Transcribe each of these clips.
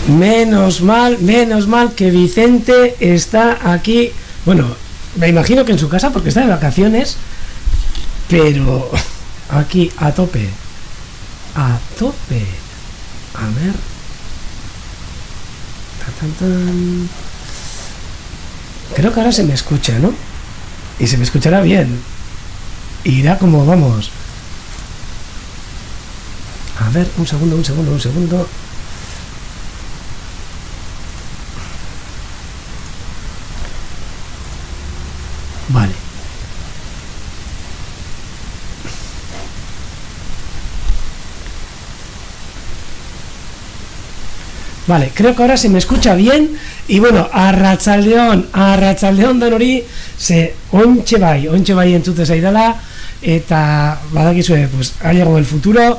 Menos mal que Vicente está aquí. Bueno, me imagino que en su casa porque está de vacaciones, pero aquí a tope. A tope. A ver. Tan. Creo que ahora se me escucha, ¿no? Y se me escuchará bien. Irá como vamos. A ver, un segundo. Vale. Vale, creo que ahora se me escucha bien. Y bueno, arratsaldeon danori, se ontxe bai entzute zaidala, eta badakizue, pues ha llegado el futuro.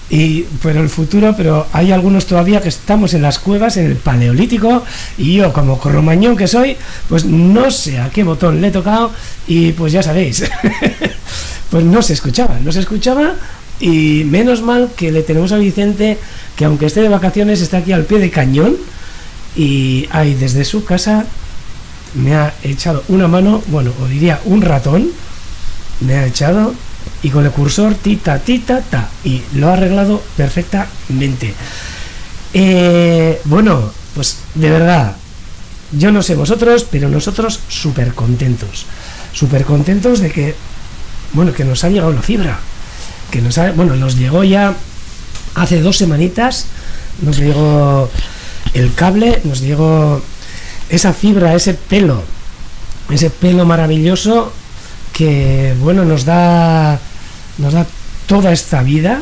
Pero hay algunos todavía que estamos en las cuevas, en el paleolítico, y yo, como cromañón que soy, pues no sé a qué botón le he tocado, y pues ya sabéis, pues no se escuchaba, y menos mal que le tenemos a Vicente, que aunque esté de vacaciones, está aquí al pie de cañón, y ahí desde su casa me ha echado una mano, bueno, o diría un ratón, me ha echado, y con el cursor ta, y lo ha arreglado perfectamente. Bueno, pues de verdad, yo no sé vosotros, pero nosotros súper contentos de que, bueno, que nos ha llegado la fibra, nos llegó ya hace 2 semanitas, nos llegó el cable, nos llegó esa fibra, ese pelo maravilloso que, bueno, nos da toda esta vida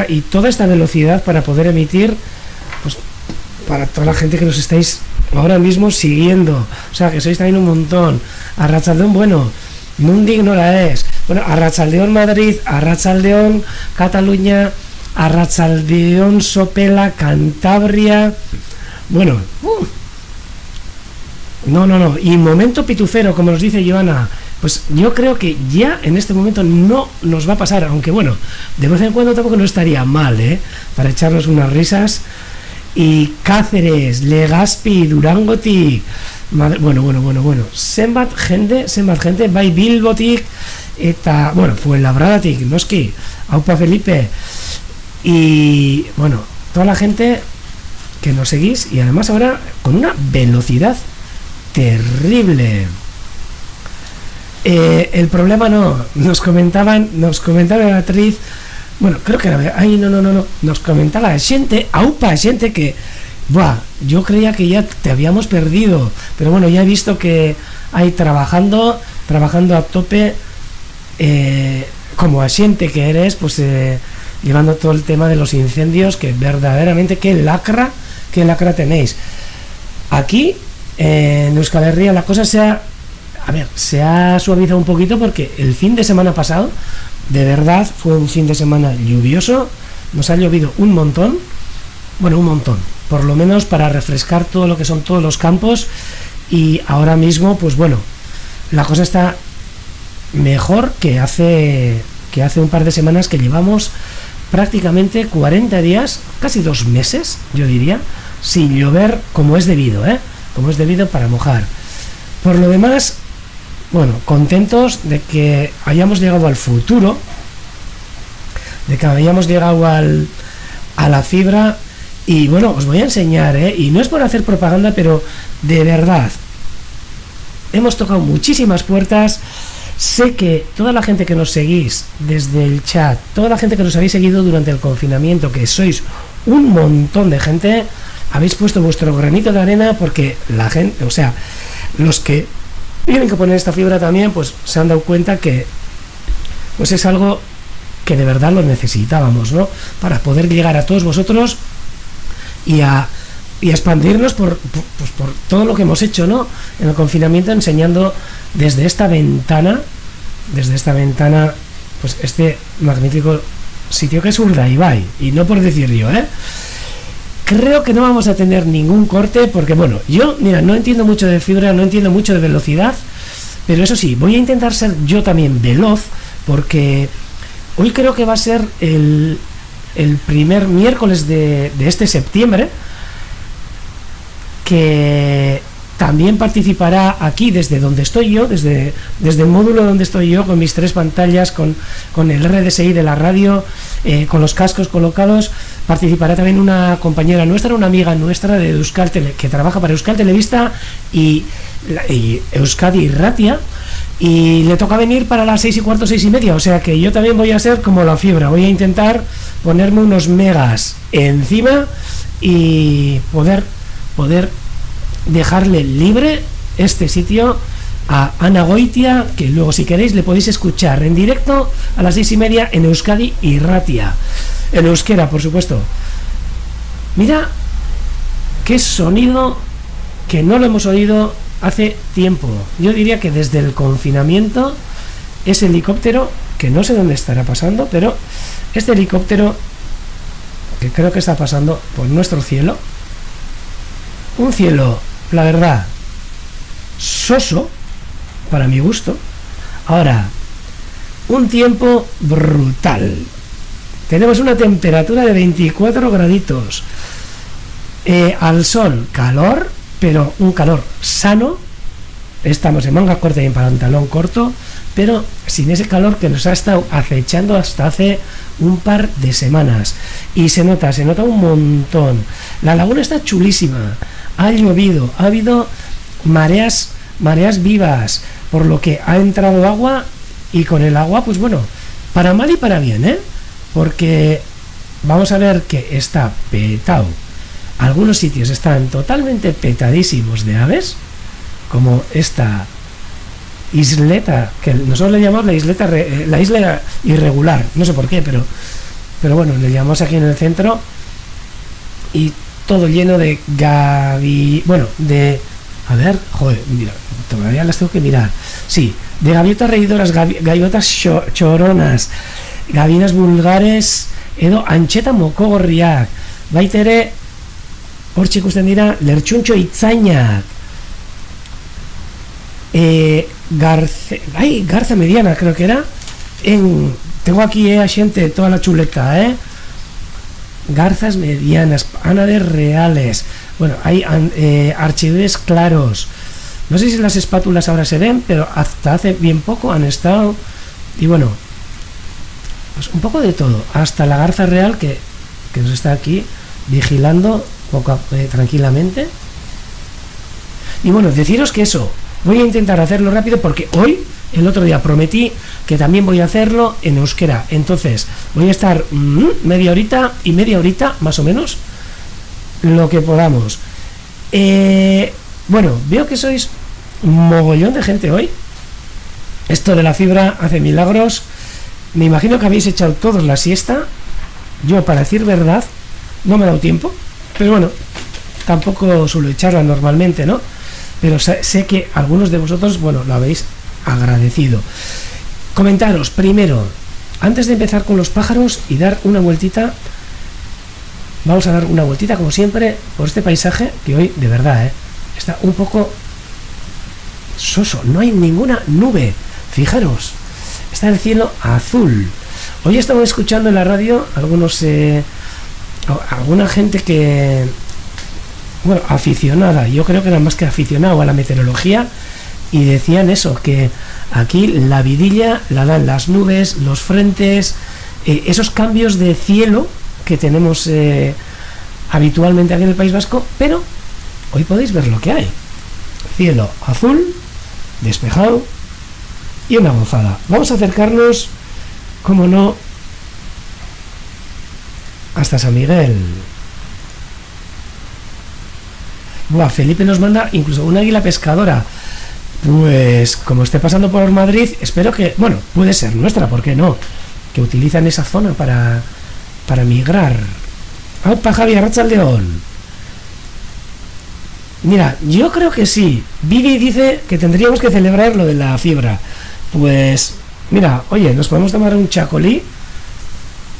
y toda esta velocidad para poder emitir, pues para toda la gente que nos estáis ahora mismo siguiendo, o sea, que sois también un montón. Arratsaldeon, bueno, Nundik nola es, bueno, Arratsaldeon Madrid, Arratsaldeon Cataluña, Arratsaldeon Sopela, Cantabria, bueno, no, y momento pitufero, como nos dice Joana. Pues yo creo que ya en este momento no nos va a pasar, aunque bueno, de vez en cuando tampoco no estaría mal, para echarnos unas risas. Y Cáceres, Legazpi, Durangotik, bueno, zenbat gente, bai Bilbotik, eta, bueno, Fuenlabradatik, noski, aupa Felipe, y bueno, toda la gente que nos seguís, y además ahora con una velocidad terrible. El problema nos comentaba Beatriz, bueno, creo que era, nos comentaba xente que, yo creía que ya te habíamos perdido, pero bueno, ya he visto que hay trabajando a tope, como xente que eres, pues llevando todo el tema de los incendios, que verdaderamente qué lacra tenéis. Aquí en Euskal Herria la cosa se ha suavizado un poquito, porque el fin de semana pasado de verdad fue un fin de semana lluvioso, nos ha llovido un montón, por lo menos para refrescar todo lo que son todos los campos, y ahora mismo pues bueno, la cosa está mejor que hace un par de semanas, que llevamos prácticamente 40 días, casi 2 meses, yo diría, sin llover como es debido, para mojar. Por lo demás, bueno, contentos de que hayamos llegado al futuro, de que hayamos llegado a la fibra. Y bueno, os voy a enseñar, y no es por hacer propaganda, pero de verdad hemos tocado muchísimas puertas. Sé que toda la gente que nos seguís desde el chat, toda la gente que nos habéis seguido durante el confinamiento, que sois un montón de gente, habéis puesto vuestro granito de arena, porque la gente, o sea, los que tienen que poner esta fibra también, pues se han dado cuenta que pues es algo que de verdad lo necesitábamos, ¿no? Para poder llegar a todos vosotros y a expandirnos por todo lo que hemos hecho, ¿no? En el confinamiento, enseñando desde esta ventana, pues este magnífico sitio que es Urdaibai, y no por decir yo, Creo que no vamos a tener ningún corte, porque bueno, yo, mira, no entiendo mucho de fibra, no entiendo mucho de velocidad, pero eso sí, voy a intentar ser yo también veloz, porque hoy creo que va a ser el primer miércoles de este septiembre, que también participará aquí desde donde estoy yo, desde el módulo donde estoy yo, con mis 3 pantallas, con el RDSI de la radio, con los cascos colocados. Participará también una compañera nuestra, una amiga nuestra de Euskal que trabaja para Euskal Televista y Euskadi Irratia, y le toca venir para las 6:15, 6:30, o sea que yo también voy a ser como la fibra, voy a intentar ponerme unos megas encima y poder dejarle libre este sitio a Ana Goitia, que luego si queréis le podéis escuchar en directo a las 6:30 en Euskadi Irratia, en euskera, por supuesto. Mira qué sonido que no lo hemos oído hace tiempo. Yo diría que desde el confinamiento, ese helicóptero, que no sé dónde estará pasando, pero este helicóptero que creo que está pasando por nuestro cielo, un cielo, la verdad, soso para mi gusto. Ahora, un tiempo brutal. Tenemos una temperatura de 24 graditos. Al sol, calor, pero un calor sano. Estamos en manga corta y en pantalón corto, pero sin ese calor que nos ha estado acechando hasta hace un par de semanas. Y se nota un montón. La laguna está chulísima. Ha llovido, ha habido mareas vivas, por lo que ha entrado agua, y con el agua, pues bueno, para mal y para bien, porque vamos a ver que está petado. Algunos sitios están totalmente petadísimos de aves, como esta isleta, que nosotros le llamamos la isla irregular, no sé por qué, pero bueno, le llamamos aquí en el centro, y todo lleno de a ver, joder, mira, todavía las tengo que mirar. Sí, de gaviotas reidoras, gaviotas choronas, gavinas vulgares, edo ancheta mokogorriak, baitere, hortxe ikusten dira, lertxuntxo itzainak, garza mediana, creo que era, tengo aquí, gente, toda la chuleta, garzas medianas, ánades reales, bueno, hay archidules claros. No sé si las espátulas ahora se ven, pero hasta hace bien poco han estado. Y bueno, pues un poco de todo, hasta la garza real que nos está aquí vigilando tranquilamente. Y bueno, deciros que eso, voy a intentar hacerlo rápido, porque hoy, el otro día prometí que también voy a hacerlo en euskera. Entonces voy a estar media horita más o menos, lo que podamos. Bueno, veo que sois mogollón de gente hoy. Esto de la fibra hace milagros. Me imagino que habéis echado todos la siesta. Yo, para decir verdad, no me he dado tiempo, pero bueno, tampoco suelo echarla normalmente, ¿no? Pero sé que algunos de vosotros, bueno, lo habéis agradecido. Comentaros primero, antes de empezar con los pájaros y dar una vueltita, vamos a dar una vueltita como siempre por este paisaje que hoy, de verdad, está un poco soso, no hay ninguna nube. Fijaros, está el cielo azul. Hoy estamos escuchando en la radio alguna gente que, bueno, aficionada, yo creo que era más que aficionado a la meteorología, y decían eso, que aquí la vidilla la dan las nubes, los frentes, esos cambios de cielo que tenemos habitualmente aquí en el País Vasco, pero hoy podéis ver lo que hay. Cielo azul, despejado y una gozada. Vamos a acercarnos, como no, hasta San Miguel. Buah, Felipe nos manda incluso una águila pescadora. Pues como esté pasando por Madrid, espero que, bueno, puede ser nuestra, ¿por qué no? Que utilizan esa zona para migrar. ¡Aupa, Javi, Arratsaldeon! Mira, yo creo que sí. Vivi dice que tendríamos que celebrar lo de la fibra. Pues, mira, oye, nos podemos tomar un chacolí,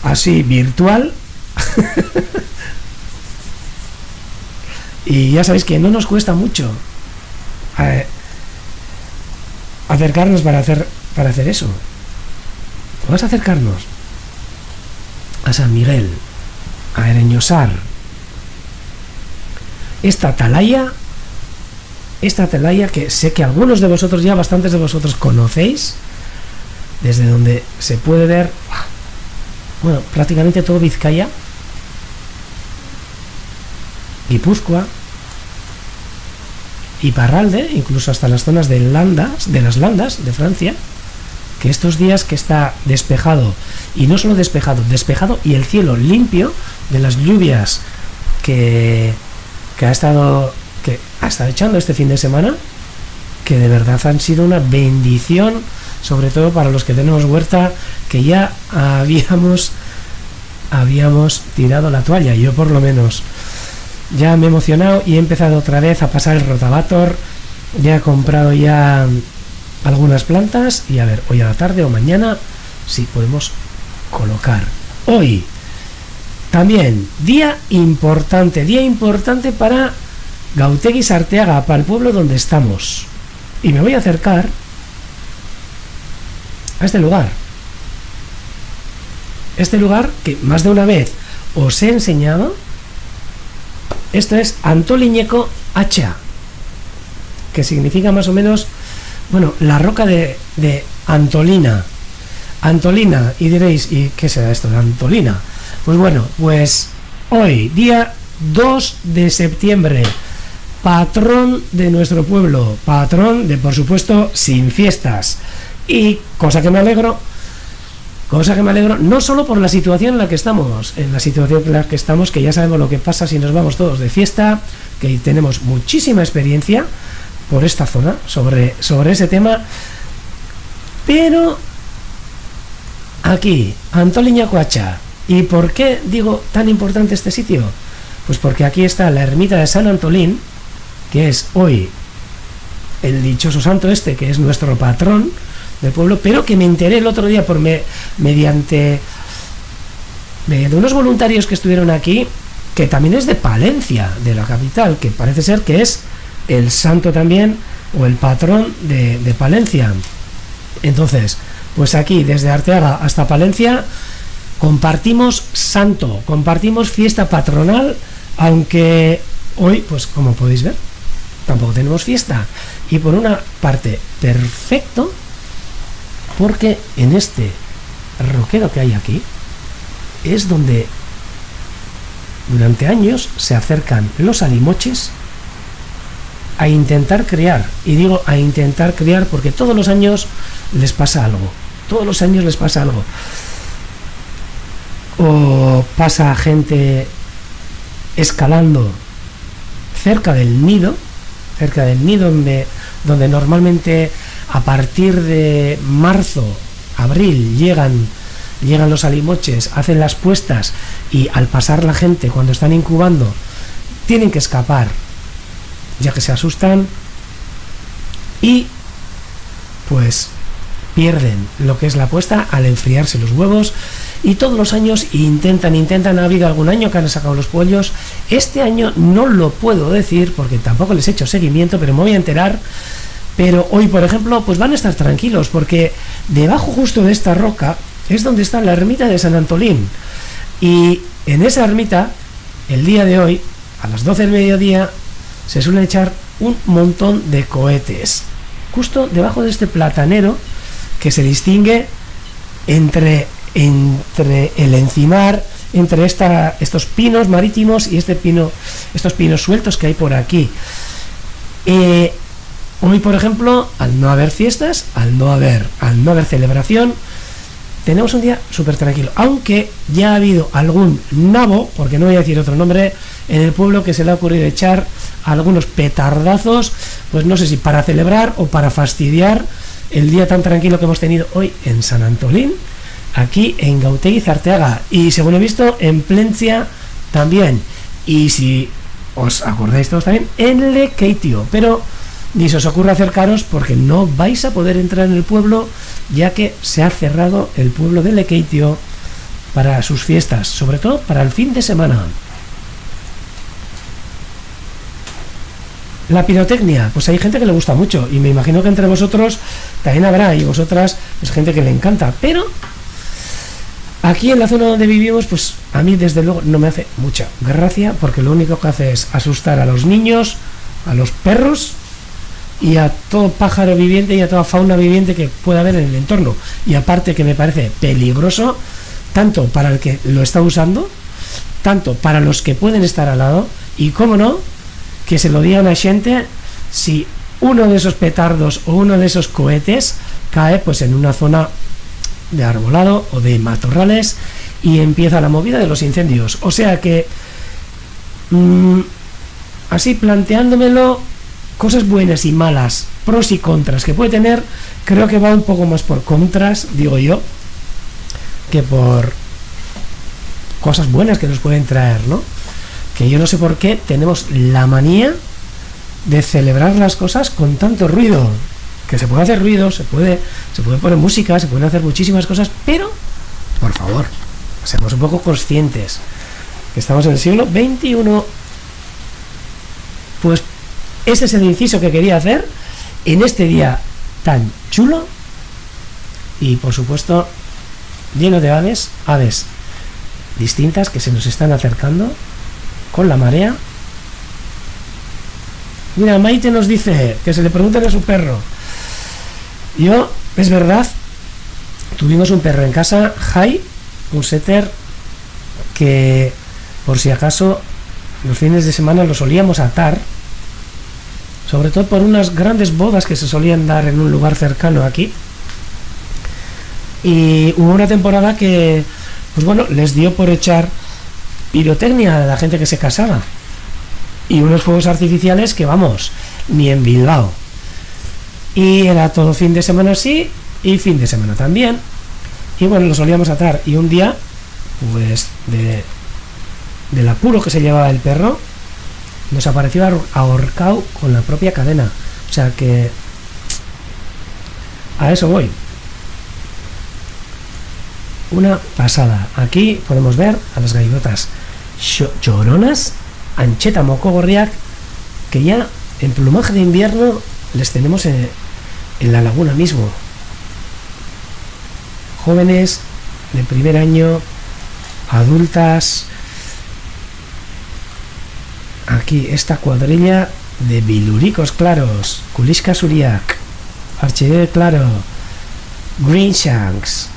así, virtual. Y ya sabéis que no nos cuesta mucho acercarnos para hacer eso. Vamos a acercarnos a San Miguel, a Ereñosar, esta atalaya que sé que algunos de vosotros, ya bastantes de vosotros conocéis, desde donde se puede ver, bueno, prácticamente todo Vizcaya, Guipúzcoa, Iparralde, incluso hasta las zonas de las Landas de Francia, que estos días que está despejado, y no solo despejado y el cielo limpio de las lluvias que ha estado echando este fin de semana, que de verdad han sido una bendición, sobre todo para los que tenemos huerta, que ya habíamos tirado la toalla. Yo por lo menos ya me he emocionado y he empezado otra vez a pasar el rotavator, ya he comprado ya algunas plantas y a ver, hoy a la tarde o mañana si podemos colocar. Hoy también día importante para Gautegui Sarteaga, para el pueblo donde estamos, y me voy a acercar a este lugar que más de una vez os he enseñado. Esto es Antoliñeco Hacha, que significa más o menos, bueno, la roca de Antolina, y diréis, ¿y qué será esto de Antolina? Pues bueno, pues hoy, día 2 de septiembre, patrón de nuestro pueblo, patrón de, por supuesto, sin fiestas, y cosa que me alegro, no solo por la situación en la que estamos, que ya sabemos lo que pasa si nos vamos todos de fiesta, que tenemos muchísima experiencia por esta zona sobre ese tema, pero aquí, Antoliñeco Hacha. ¿Y por qué digo tan importante este sitio? Pues porque aquí está la ermita de San Antolín, que es hoy el dichoso santo este, que es nuestro patrón del pueblo, pero que me enteré el otro día mediante unos voluntarios que estuvieron aquí, que también es de Palencia, de la capital, que parece ser que es el santo también, o el patrón de Palencia. Entonces, pues aquí, desde Arteaga hasta Palencia, compartimos santo, compartimos fiesta patronal, aunque hoy, pues como podéis ver, tampoco tenemos fiesta. Y por una parte, perfecto, porque en este roquero que hay aquí es donde durante años se acercan los alimoches a intentar criar, y digo a intentar criar porque todos los años les pasa algo, o pasa gente escalando cerca del nido donde normalmente a partir de marzo, abril llegan los alimoches, hacen las puestas, y al pasar la gente cuando están incubando tienen que escapar ya que se asustan y pues pierden lo que es la puesta al enfriarse los huevos. Y todos los años intentan, ha habido algún año que han sacado los pollos. Este año no lo puedo decir porque tampoco les he hecho seguimiento, pero me voy a enterar. Pero hoy, por ejemplo, pues van a estar tranquilos porque debajo justo de esta roca es donde está la ermita de San Antolín. Y en esa ermita, el día de hoy, a las 12 del mediodía, se suele echar un montón de cohetes. Justo debajo de este platanero que se distingue entre el encinar, entre estos pinos marítimos y estos pinos sueltos que hay por aquí. Hoy, por ejemplo, al no haber fiestas, al no haber celebración, tenemos un día súper tranquilo, aunque ya ha habido algún nabo, porque no voy a decir otro nombre, en el pueblo que se le ha ocurrido echar algunos petardazos, pues no sé si para celebrar o para fastidiar el día tan tranquilo que hemos tenido hoy en San Antolín, aquí en Gautegui Zarteaga, y según he visto en Plencia también, y si os acordáis todos también en Lekeitio, pero ni se os ocurra acercaros porque no vais a poder entrar en el pueblo, ya que se ha cerrado el pueblo de Lekeitio para sus fiestas, sobre todo para el fin de semana. La pirotecnia, pues hay gente que le gusta mucho, y me imagino que entre vosotros también habrá, y vosotras, pues gente que le encanta, pero Aquí en la zona donde vivimos, pues a mí desde luego no me hace mucha gracia, porque lo único que hace es asustar a los niños, a los perros y a todo pájaro viviente y a toda fauna viviente que pueda haber en el entorno. Y aparte que me parece peligroso, tanto para el que lo está usando, tanto para los que pueden estar al lado, y cómo no, que se lo digan a gente si uno de esos petardos o uno de esos cohetes cae pues en una zona de arbolado o de matorrales y empieza la movida de los incendios. O sea que así planteándomelo, cosas buenas y malas, pros y contras que puede tener, creo que va un poco más por contras, digo yo, que por cosas buenas que nos pueden traer, ¿no? Que yo no sé por qué tenemos la manía de celebrar las cosas con tanto ruido. Que se puede hacer ruido, se puede poner música, se pueden hacer muchísimas cosas, pero por favor, seamos un poco conscientes que estamos en el siglo XXI. Pues ese es el inciso que quería hacer en este día tan chulo y por supuesto lleno de aves distintas que se nos están acercando con la marea. Mira, Maite nos dice que se le pregunten a su perro. Yo, es verdad, tuvimos un perro en casa, Jai, un setter, que por si acaso los fines de semana lo solíamos atar, sobre todo por unas grandes bodas que se solían dar en un lugar cercano aquí. Y hubo una temporada que, pues bueno, les dio por echar pirotecnia a la gente que se casaba. Y unos fuegos artificiales que, vamos, ni en Bilbao. Y era todo fin de semana sí y fin de semana también. Y bueno, lo solíamos atar. Y un día, pues, del apuro que se llevaba el perro, nos apareció ahorcado con la propia cadena. O sea que a eso voy. Una pasada. Aquí podemos ver a las gaivotas lloronas, ancheta mocogorriac, que ya en plumaje de invierno les tenemos en la laguna mismo. Jóvenes de primer año, adultas. Aquí esta cuadrilla de biluricos claros, Kuliska suriak, archidel claro, green shanks,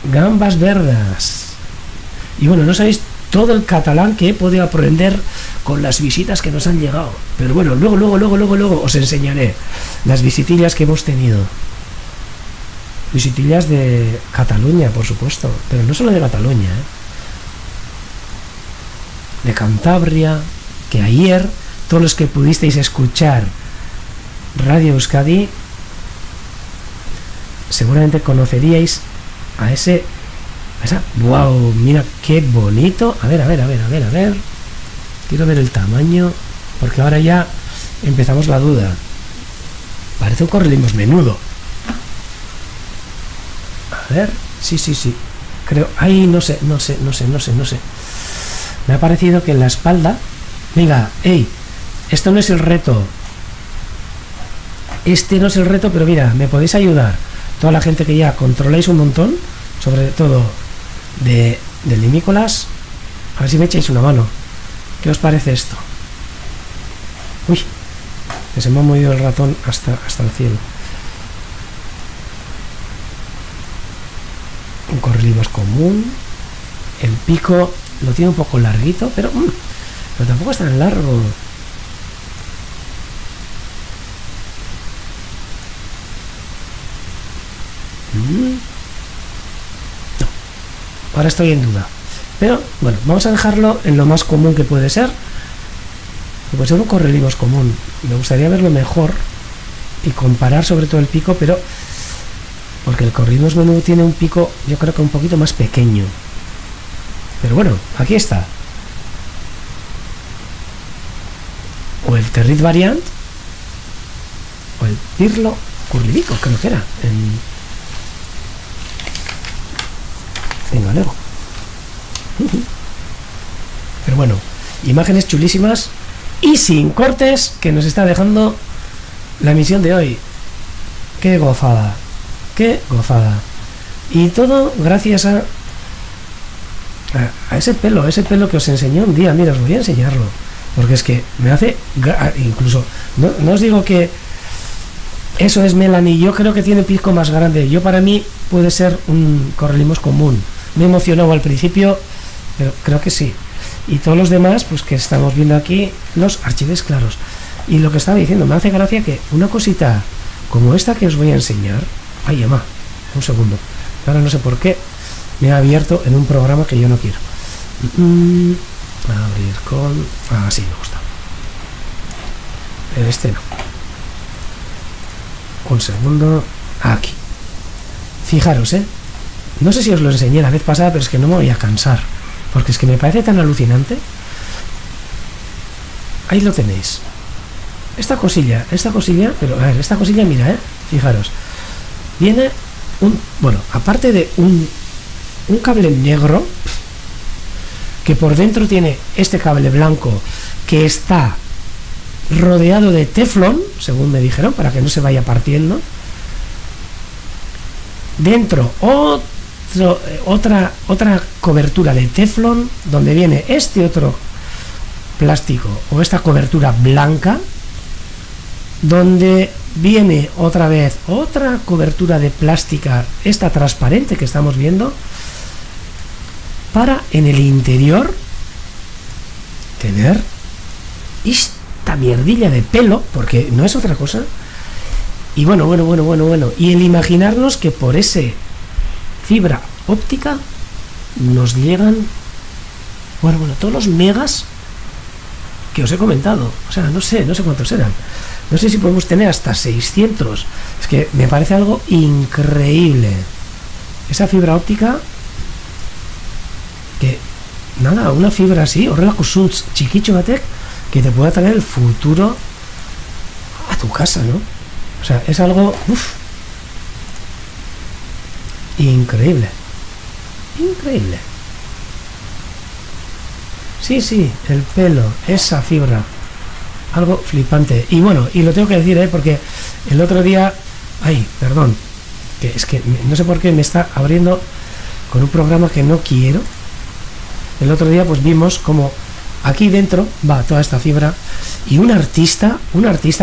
gambas verdes. Y bueno, no sabéis todo el catalán que he podido aprender con las visitas que nos han llegado. Pero bueno, luego os enseñaré las visitillas que hemos tenido. Visitillas de Cataluña, por supuesto, pero no solo de Cataluña, de Cantabria, que ayer, todos los que pudisteis escuchar Radio Euskadi, seguramente conoceríais a esa. ¡Wow! Mira qué bonito. A ver. Quiero ver el tamaño, porque ahora ya empezamos la duda. Parece un correlimos menudo. A ver, sí. Creo, ay, no sé. Me ha parecido que en la espalda. Venga, esto no es el reto. Este no es el reto, pero mira, me podéis ayudar. Toda la gente que ya controláis un montón, sobre todo del limícolas, a ver si me echáis una mano. ¿Qué os parece esto? Uy, que se me ha movido el ratón hasta el cielo. Un correlimos común. El pico lo tiene un poco larguito, pero tampoco es tan largo. No, ahora estoy en duda. Pero bueno, vamos a dejarlo en lo más común que puede ser. Que puede ser un correlimos común. Me gustaría verlo mejor y comparar sobre todo el pico, pero porque el correlimos menudo tiene un pico, yo creo que un poquito más pequeño. Pero bueno, aquí está. O el Territ Variant o el Pirlo Curlibico, creo que era en galego. Pero bueno, imágenes chulísimas y sin cortes que nos está dejando la emisión de hoy. Qué gozada. qué gozada. Y todo gracias a ese pelo que os enseñé un día. Mira, os voy a enseñarlo, porque es que me hace, incluso, no os digo que eso es Melanie, yo creo que tiene pico más grande. Yo, para mí, puede ser un correlimos común. Me emocionó al principio, pero creo que sí. Y todos los demás, pues que estamos viendo aquí, los archives claros. Y lo que estaba diciendo, me hace gracia que una cosita como esta que os voy a enseñar. Ay, Emma, un segundo. Ahora no sé por qué me ha abierto en un programa que yo no quiero. Abrir con... Ah, sí, me gusta. Este no. Un segundo. Aquí. Fijaros, no sé si os lo enseñé la vez pasada, pero es que no me voy a cansar, porque es que me parece tan alucinante. Ahí lo tenéis. Esta cosilla, pero a ver, esta cosilla, mira, fijaros. Viene bueno, aparte de un cable negro, que por dentro tiene este cable blanco, que está rodeado de teflón, según me dijeron, para que no se vaya partiendo. Dentro otra cobertura de teflón, donde viene este otro plástico o esta cobertura blanca, donde viene otra vez otra cobertura de plástica, esta transparente que estamos viendo, para en el interior tener esta mierdilla de pelo, porque no es otra cosa. Y bueno, y el imaginarnos que por ese fibra óptica nos llegan, bueno, todos los megas que os he comentado. O sea, no sé cuántos eran. No sé si podemos tener hasta 600. Es que me parece algo increíble. Esa fibra óptica, que nada, una fibra así, horrela kusuntz chiquicho batek, que te pueda traer el futuro a tu casa, ¿no? O sea, es algo increíble. Sí, el pelo, esa fibra, algo flipante. Y bueno, y lo tengo que decir, porque el otro día, perdón, que es que no sé por qué me está abriendo con un programa que no quiero. El otro día pues vimos como aquí dentro va toda esta fibra, y un artista,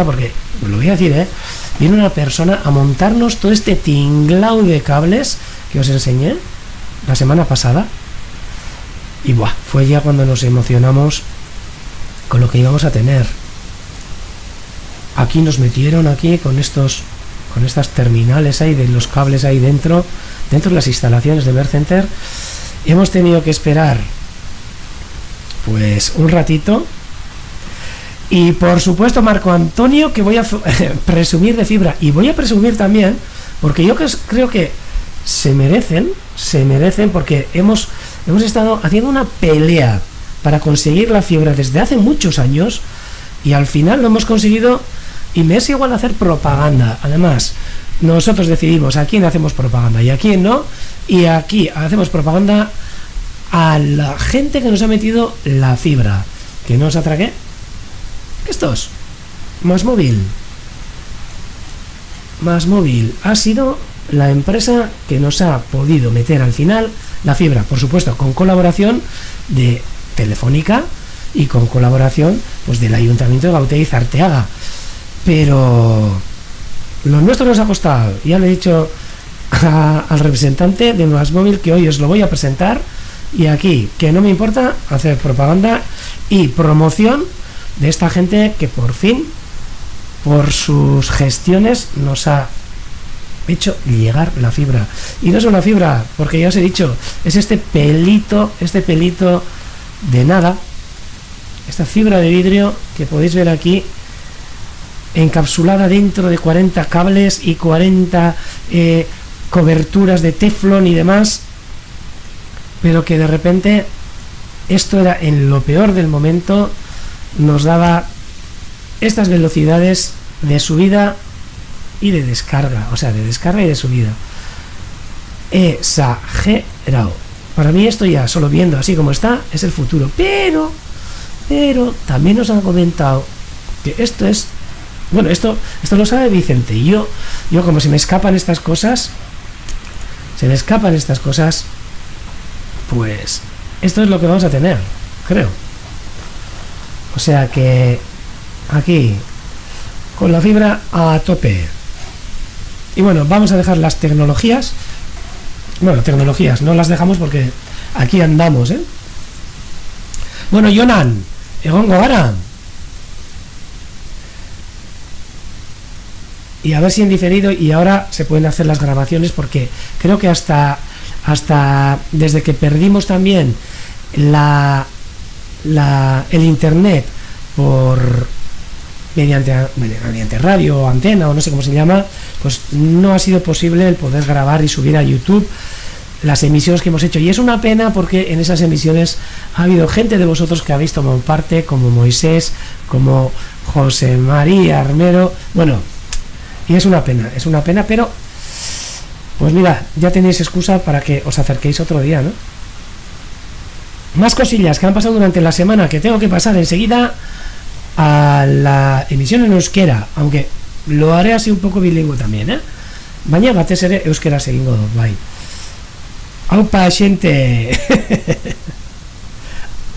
porque lo voy a decir, viene una persona a montarnos todo este tinglao de cables que os enseñé la semana pasada. Y fue ya cuando nos emocionamos con lo que íbamos a tener. Aquí nos metieron con estas terminales ahí de los cables ahí dentro de las instalaciones de Vercenter. Hemos tenido que esperar pues un ratito. Y por supuesto, Marco Antonio, que voy a presumir de fibra, y voy a presumir también, porque yo creo que se merecen, porque hemos estado haciendo una pelea para conseguir la fibra desde hace muchos años, y al final lo hemos conseguido, y me es igual hacer propaganda. Además, nosotros decidimos a quién hacemos propaganda y a quién no, y aquí hacemos propaganda a la gente que nos ha metido la fibra, que nos atraqué. Estos, Más Móvil ha sido la empresa que nos ha podido meter al final la fibra, por supuesto con colaboración de Telefónica y con colaboración pues del Ayuntamiento de Gauteng y Arteaga, pero lo nuestro nos ha costado. Ya le he dicho al representante de Más Móvil que hoy os lo voy a presentar, y aquí que no me importa hacer propaganda y promoción de esta gente que por fin, por sus gestiones, nos ha hecho llegar la fibra. Y no es una fibra, porque ya os he dicho, es este pelito de nada, esta fibra de vidrio que podéis ver aquí, encapsulada dentro de 40 cables y 40 coberturas de teflón y demás, pero que de repente esto era en lo peor del momento, nos daba estas velocidades de subida y de descarga, o sea, de descarga y de subida. Exagerado. Para mí esto ya, solo viendo así como está, es el futuro. Pero también nos han comentado que esto es Bueno, esto lo sabe Vicente. Y yo como se me escapan estas cosas, pues esto es lo que vamos a tener, creo. O sea que aquí, con la fibra a tope. Y bueno, vamos a dejar las tecnologías. Bueno, tecnologías, no las dejamos porque aquí andamos, ¿eh? Bueno, Jonan, egongo gara. Y a ver si en diferido, y ahora se pueden hacer las grabaciones, porque creo que hasta desde que perdimos también el internet mediante radio o antena o no sé cómo se llama, pues no ha sido posible el poder grabar y subir a YouTube las emisiones que hemos hecho. Y es una pena, porque en esas emisiones ha habido gente de vosotros que habéis tomado parte, como Moisés, como José María Armero. Bueno, y es una pena, pero pues mira, ya tenéis excusa para que os acerquéis otro día, ¿no? Más cosillas que han pasado durante la semana, que tengo que pasar enseguida a la emisión en euskera, aunque lo haré así un poco bilingüe también, ¿eh? Baina batez ere euskera egingo dut, bai. Aupa, xente.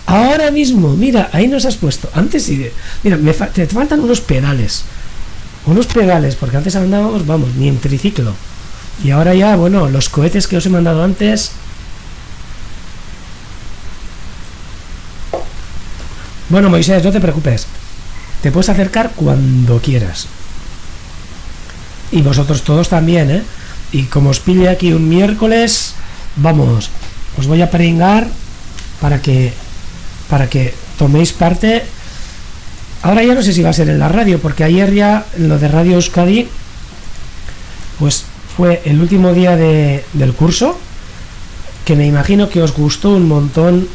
Ahora mismo, mira, ahí nos has puesto. Antes sí, mira, te faltan unos pedales, porque antes andábamos, vamos, ni en triciclo. Y ahora ya, bueno, los cohetes que os he mandado antes. Bueno, Moisés, no te preocupes, te puedes acercar cuando quieras. Y vosotros todos también, ¿eh? Y como os pille aquí un miércoles, vamos, os voy a pringar para que toméis parte. Ahora ya no sé si va a ser en la radio, porque ayer ya lo de Radio Euskadi, pues fue el último día del curso, que me imagino que os gustó un montón,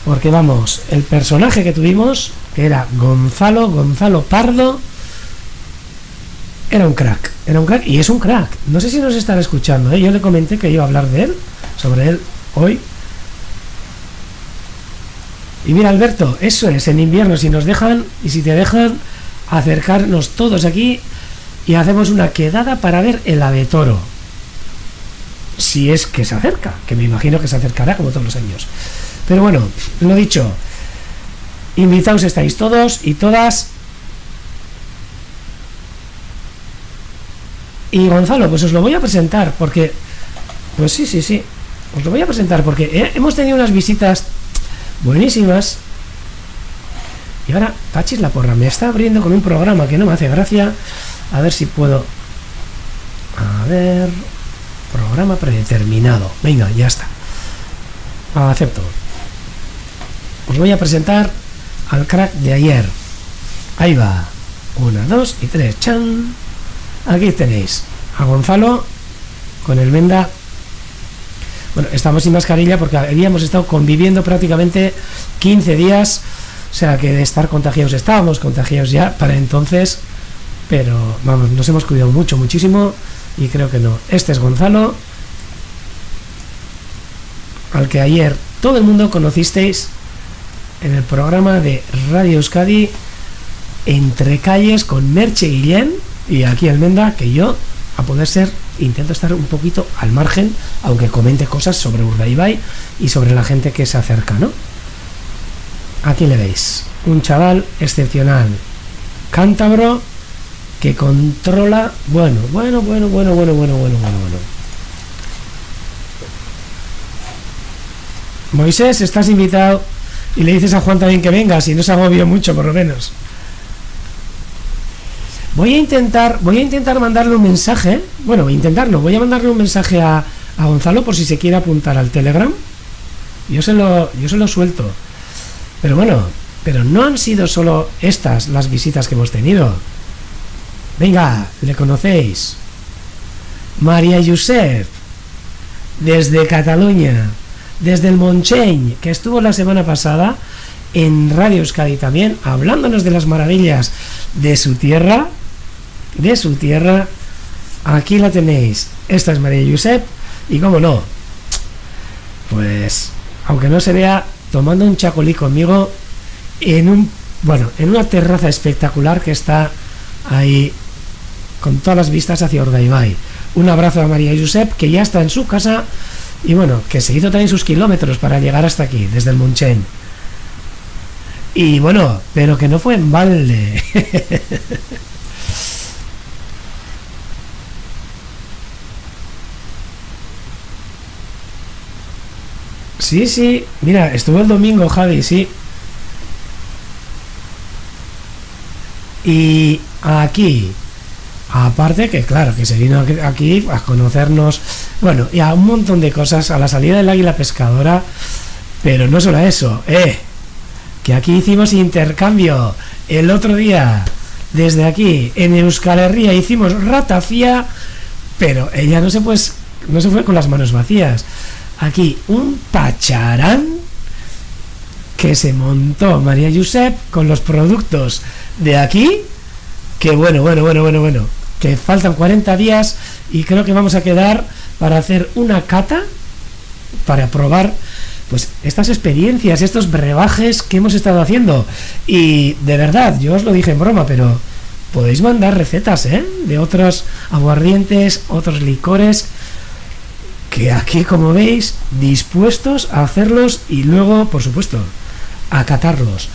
porque vamos, el personaje que tuvimos, que era Gonzalo Pardo, era un crack, y es un crack. No sé si nos estará escuchando, ¿eh? Yo le comenté que iba a hablar sobre él hoy. Y mira, Alberto, eso es, en invierno, si nos dejan, y si te dejan, acercarnos todos aquí y hacemos una quedada para ver el ave toro. Si es que se acerca, que me imagino que se acercará como todos los años. Pero bueno, lo dicho, invitados estáis todos y todas. Y Gonzalo, pues os lo voy a presentar, porque... Pues sí, os lo voy a presentar, porque hemos tenido unas visitas buenísimas. Y ahora, cachis la porra, me está abriendo con un programa que no me hace gracia. A ver si puedo... A ver... Programa predeterminado. Venga, ya está. Acepto. Os voy a presentar al crack de ayer. Ahí va. 1, 2 y 3. ¡Chan! Aquí tenéis a Gonzalo con el Menda. Bueno, estamos sin mascarilla porque habíamos estado conviviendo prácticamente 15 días. O sea que de estar contagiados estábamos contagiados ya para entonces. Pero vamos, nos hemos cuidado muchísimo. Y creo que no. Este es Gonzalo, al que ayer todo el mundo conocisteis en el programa de Radio Euskadi Entre Calles con Merche Guillén y aquí Almenda, que yo, a poder ser, intento estar un poquito al margen, aunque comente cosas sobre Urdaibai y sobre la gente que se acerca, ¿no? Aquí le veis, un chaval excepcional, cántabro, que controla, bueno. Moisés, estás invitado y le dices a Juan también que venga, si no se agobia mucho, por lo menos. Voy a intentar mandarle un mensaje, voy a mandarle un mensaje a Gonzalo por si se quiere apuntar al Telegram. Yo se lo suelto. Pero bueno, pero no han sido solo estas las visitas que hemos tenido. Venga, le conocéis. María Josep, desde Cataluña, desde el Montseny, que estuvo la semana pasada en Radio Euskadi también, hablándonos de las maravillas de su tierra. Aquí la tenéis. Esta es María Josep, y cómo no, pues, aunque no se vea, tomando un chacolí conmigo en un Bueno, en una terraza espectacular que está ahí con todas las vistas hacia Urdaibai. Un abrazo a María Josep, que ya está en su casa y bueno, que se hizo también sus kilómetros para llegar hasta aquí, desde el Montseny. Y bueno, pero que no fue en balde. Sí, sí, mira, estuvo el domingo, Javi, sí. Y aquí, aparte que claro, que se vino aquí a conocernos, bueno, y a un montón de cosas, a la salida del Águila Pescadora, pero no solo eso, que aquí hicimos intercambio el otro día, desde aquí, en Euskal Herria, hicimos ratafía, pero ella no se fue con las manos vacías. Aquí un pacharán que se montó María Josep con los productos de aquí, que bueno, que faltan 40 días y creo que vamos a quedar para hacer una cata, para probar pues estas experiencias, estos brebajes que hemos estado haciendo. Y de verdad, yo os lo dije en broma, pero podéis mandar recetas, de otros aguardientes, otros licores, que aquí, como veis, dispuestos a hacerlos y luego, por supuesto, a catarlos.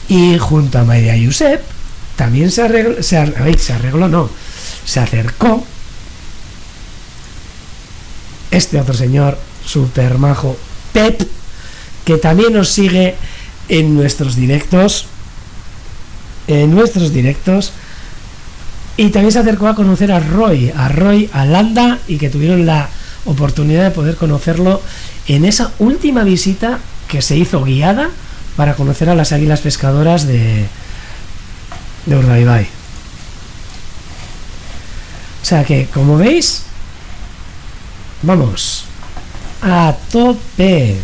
Y junto a María Josep también se acercó este otro señor super majo, Pep, que también nos sigue en nuestros directos, y también se acercó a conocer a Roy Alanda, y que tuvieron la oportunidad de poder conocerlo en esa última visita que se hizo guiada para conocer a las águilas pescadoras de Urdaibai. O sea que, como veis, vamos a tope.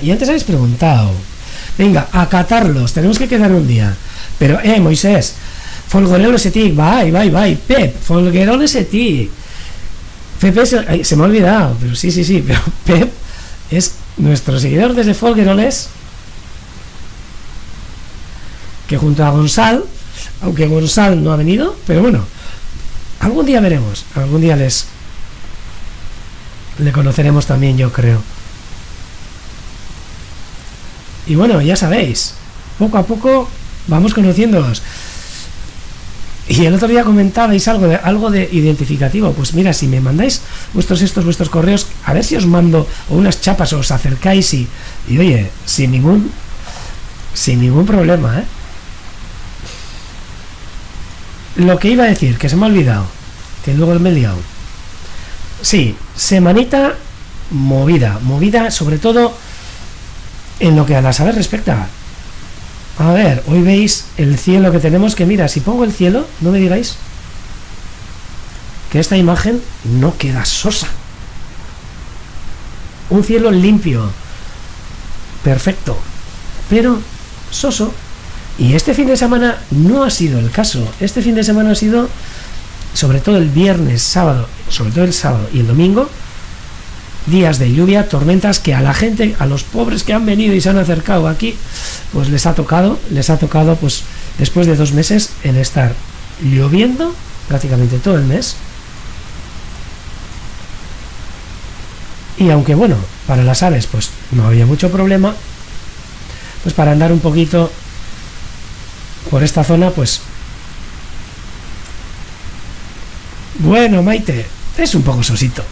Y antes habéis preguntado, venga, a catarlos, tenemos que quedar un día, pero Moisés, Folguerol Setic, vai, Pep, Folguerol Setic. Pepe se me ha olvidado, pero sí, pero Pep es nuestro seguidor desde Folgueroles, que junto a Gonzalo, aunque Gonzalo no ha venido, pero bueno, algún día veremos, algún día le conoceremos también, yo creo. Y bueno, ya sabéis, poco a poco vamos conociéndoos. Y el otro día comentabais algo de identificativo. Pues mira, si me mandáis vuestros correos, a ver si os mando o unas chapas o os acercáis y oye, sin ningún problema, Lo que iba a decir, que se me ha olvidado, que luego me he liado. Sí, semanita movida, sobre todo en lo que a la saber respecta. A ver, hoy veis el cielo que tenemos, que mira, si pongo el cielo, no me digáis que esta imagen no queda sosa. Un cielo limpio, perfecto, pero soso. Y este fin de semana no ha sido el caso. Este fin de semana ha sido, sobre todo el viernes, sábado, sobre todo el sábado y el domingo, días de lluvia, tormentas que a la gente, a los pobres que han venido y se han acercado aquí, pues les ha tocado pues después de 2 meses el estar lloviendo prácticamente todo el mes. Y aunque bueno, para las aves pues no había mucho problema, pues para andar un poquito por esta zona, pues bueno, Maite, es un poco sosito.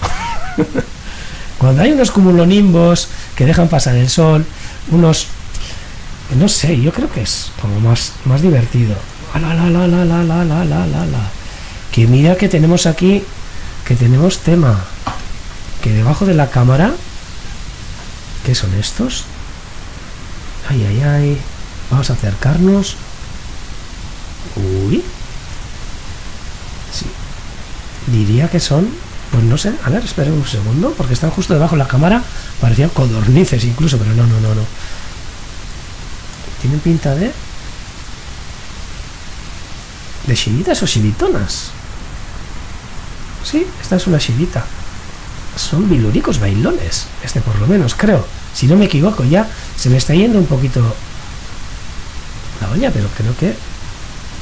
Cuando hay unos cumulonimbos que dejan pasar el sol, no sé, yo creo que es como más divertido. Que mira que tenemos aquí, que tenemos tema, que debajo de la cámara, ¿qué son estos? Ay, vamos a acercarnos. Uy, sí, diría que son, pues no sé, a ver, esperen un segundo, porque están justo debajo de la cámara, parecían codornices incluso, pero no. Tienen pinta de chivitas o chivitonas. Sí, esta es una chivita. Son biluricos bailones, por lo menos, creo. Si no me equivoco, ya se me está yendo un poquito la olla, pero creo que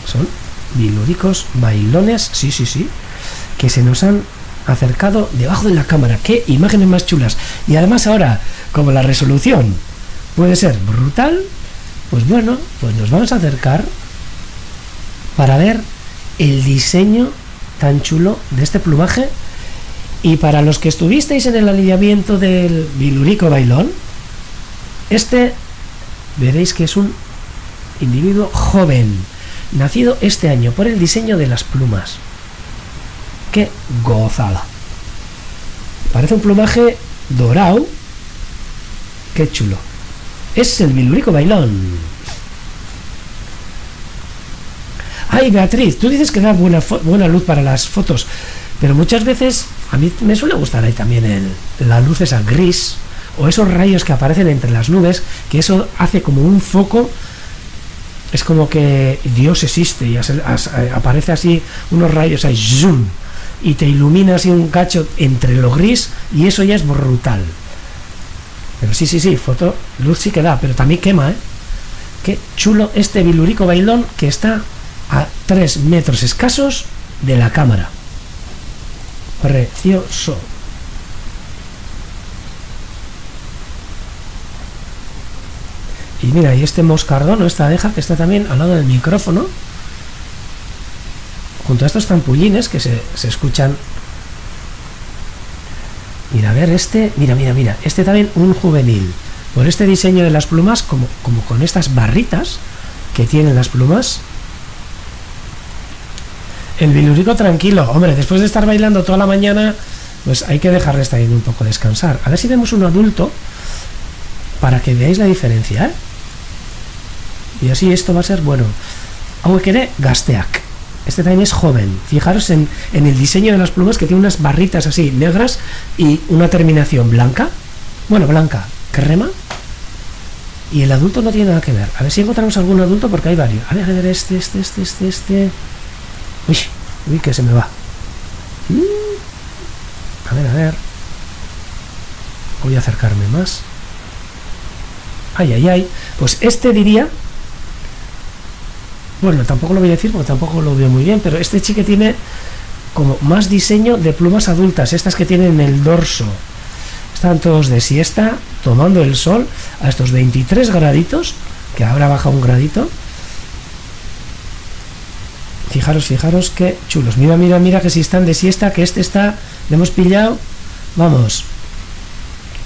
son biluricos bailones, sí, que se nos han acercado debajo de la cámara. Qué imágenes más chulas. Y además ahora, como la resolución puede ser brutal, pues bueno, pues nos vamos a acercar para ver el diseño tan chulo de este plumaje. Y para los que estuvisteis en el alineamiento del bilurico bailón, veréis que es un individuo joven, nacido este año, por el diseño de las plumas. ¡Qué gozada! Parece un plumaje dorado. ¡Qué chulo! Es el bilurico bailón. Ay, Beatriz, tú dices que da buena luz para las fotos, pero muchas veces a mí me suele gustar ahí también la luz esa gris, o esos rayos que aparecen entre las nubes, que eso hace como un foco. Es como que Dios existe y aparece así unos rayos ahí, zoom, y te ilumina así un cacho entre lo gris, y eso ya es brutal. Pero sí, foto, luz sí que da, pero también quema, ¿eh? Qué chulo este bilurico bailón, que está a 3 metros escasos de la cámara. Precioso. Y mira, y este moscardón, o esta abeja que está también al lado del micrófono, junto a estos zampullines que se escuchan. Mira, a ver, mira, este también un juvenil, por este diseño de las plumas, como con estas barritas que tienen las plumas. El bilurico tranquilo, hombre, después de estar bailando toda la mañana, pues hay que dejarles también un poco descansar. A ver si vemos un adulto, para que veáis la diferencia, ¿eh? Y así esto va a ser bueno. Auekere Gazteak. Este también es joven. Fijaros en el diseño de las plumas, que tiene unas barritas así negras y una terminación blanca. Bueno, blanca, crema. Y el adulto no tiene nada que ver. A ver si encontramos algún adulto, porque hay varios. A ver, este. Uy, que se me va. A ver. Voy a acercarme más. Ay. Pues este diría... Bueno, tampoco lo voy a decir porque tampoco lo veo muy bien, pero este chique tiene como más diseño de plumas adultas, estas que tienen el dorso. Están todos de siesta, tomando el sol a estos 23 graditos, que ahora baja un gradito. Fijaros qué chulos. Mira que si están de siesta, que este está, le hemos pillado, vamos,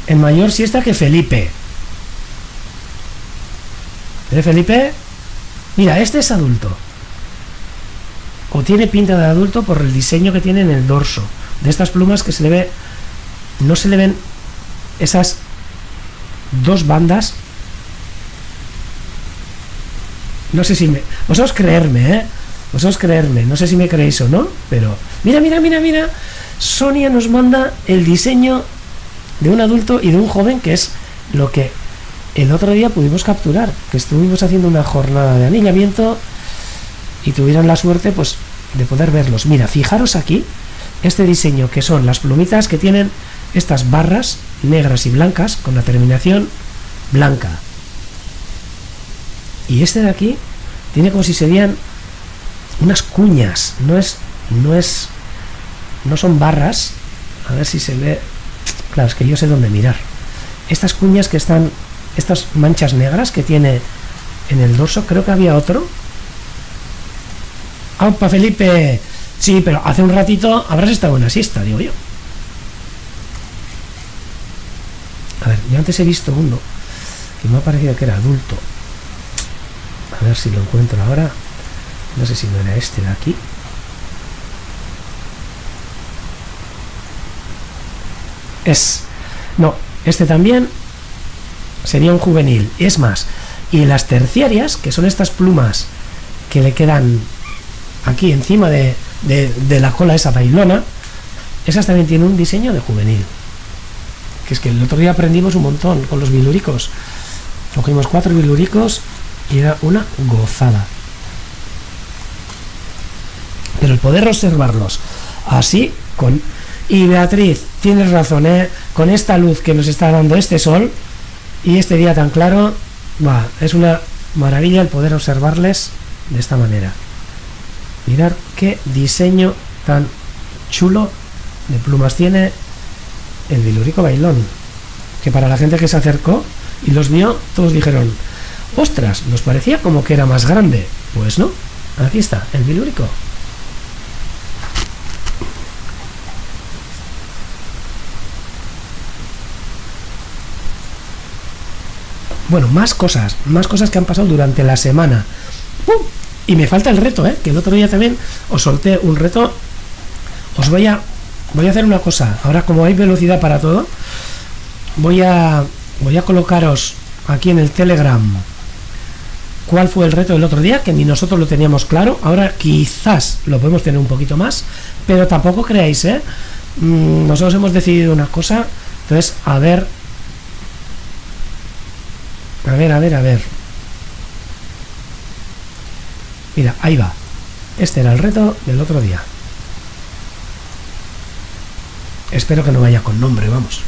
en mayor siesta que Felipe. ¿Eh, Felipe? Mira, este es adulto. O tiene pinta de adulto por el diseño que tiene en el dorso. De estas plumas que se le ve... No se le ven esas dos bandas. No sé si me... Vosotros creerme, no sé si me creéis o no, pero... Mira. Sonia nos manda el diseño de un adulto y de un joven, que es lo que el otro día pudimos capturar, que estuvimos haciendo una jornada de anillamiento y tuvieron la suerte, pues, de poder verlos. Mira, fijaros aquí este diseño, que son las plumitas que tienen estas barras negras y blancas con la terminación blanca. Y este de aquí tiene como si serían unas cuñas, no son barras. A ver si se ve. Claro, es que yo sé dónde mirar. Estas cuñas que están, estas manchas negras que tiene en el dorso, creo que había otro. ¡Aupa, Felipe! Sí, pero hace un ratito habrás estado en una siesta, digo yo. A ver, yo antes he visto uno que me ha parecido que era adulto. A ver si lo encuentro ahora. No sé si no era este de aquí. No, este también sería un juvenil. Es más, y las terciarias, que son estas plumas que le quedan aquí encima de la cola esa bailona, esas también tienen un diseño de juvenil. Que es que el otro día aprendimos un montón con los biluricos. Cogimos 4 biluricos y era una gozada. Pero el poder observarlos así con... Y Beatriz, tienes razón, con esta luz que nos está dando este sol, Y este día tan claro, es una maravilla el poder observarles de esta manera. Mirad qué diseño tan chulo de plumas tiene el Bilurico bailón, que para la gente que se acercó y los vio, todos dijeron: ostras, nos parecía como que era más grande. Pues no, aquí está el Bilurico. Bueno, más cosas que han pasado durante la semana. Y me falta el reto, que el otro día también os solté un reto. Os voy a hacer una cosa. Ahora, como hay velocidad para todo, voy a colocaros aquí en el Telegram cuál fue el reto del otro día, que ni nosotros lo teníamos claro. Ahora quizás lo podemos tener un poquito más, pero tampoco creáis, nosotros hemos decidido una cosa. Entonces, a ver. Mira, ahí va. Este era el reto del otro día. Espero que no vaya con nombre, vamos.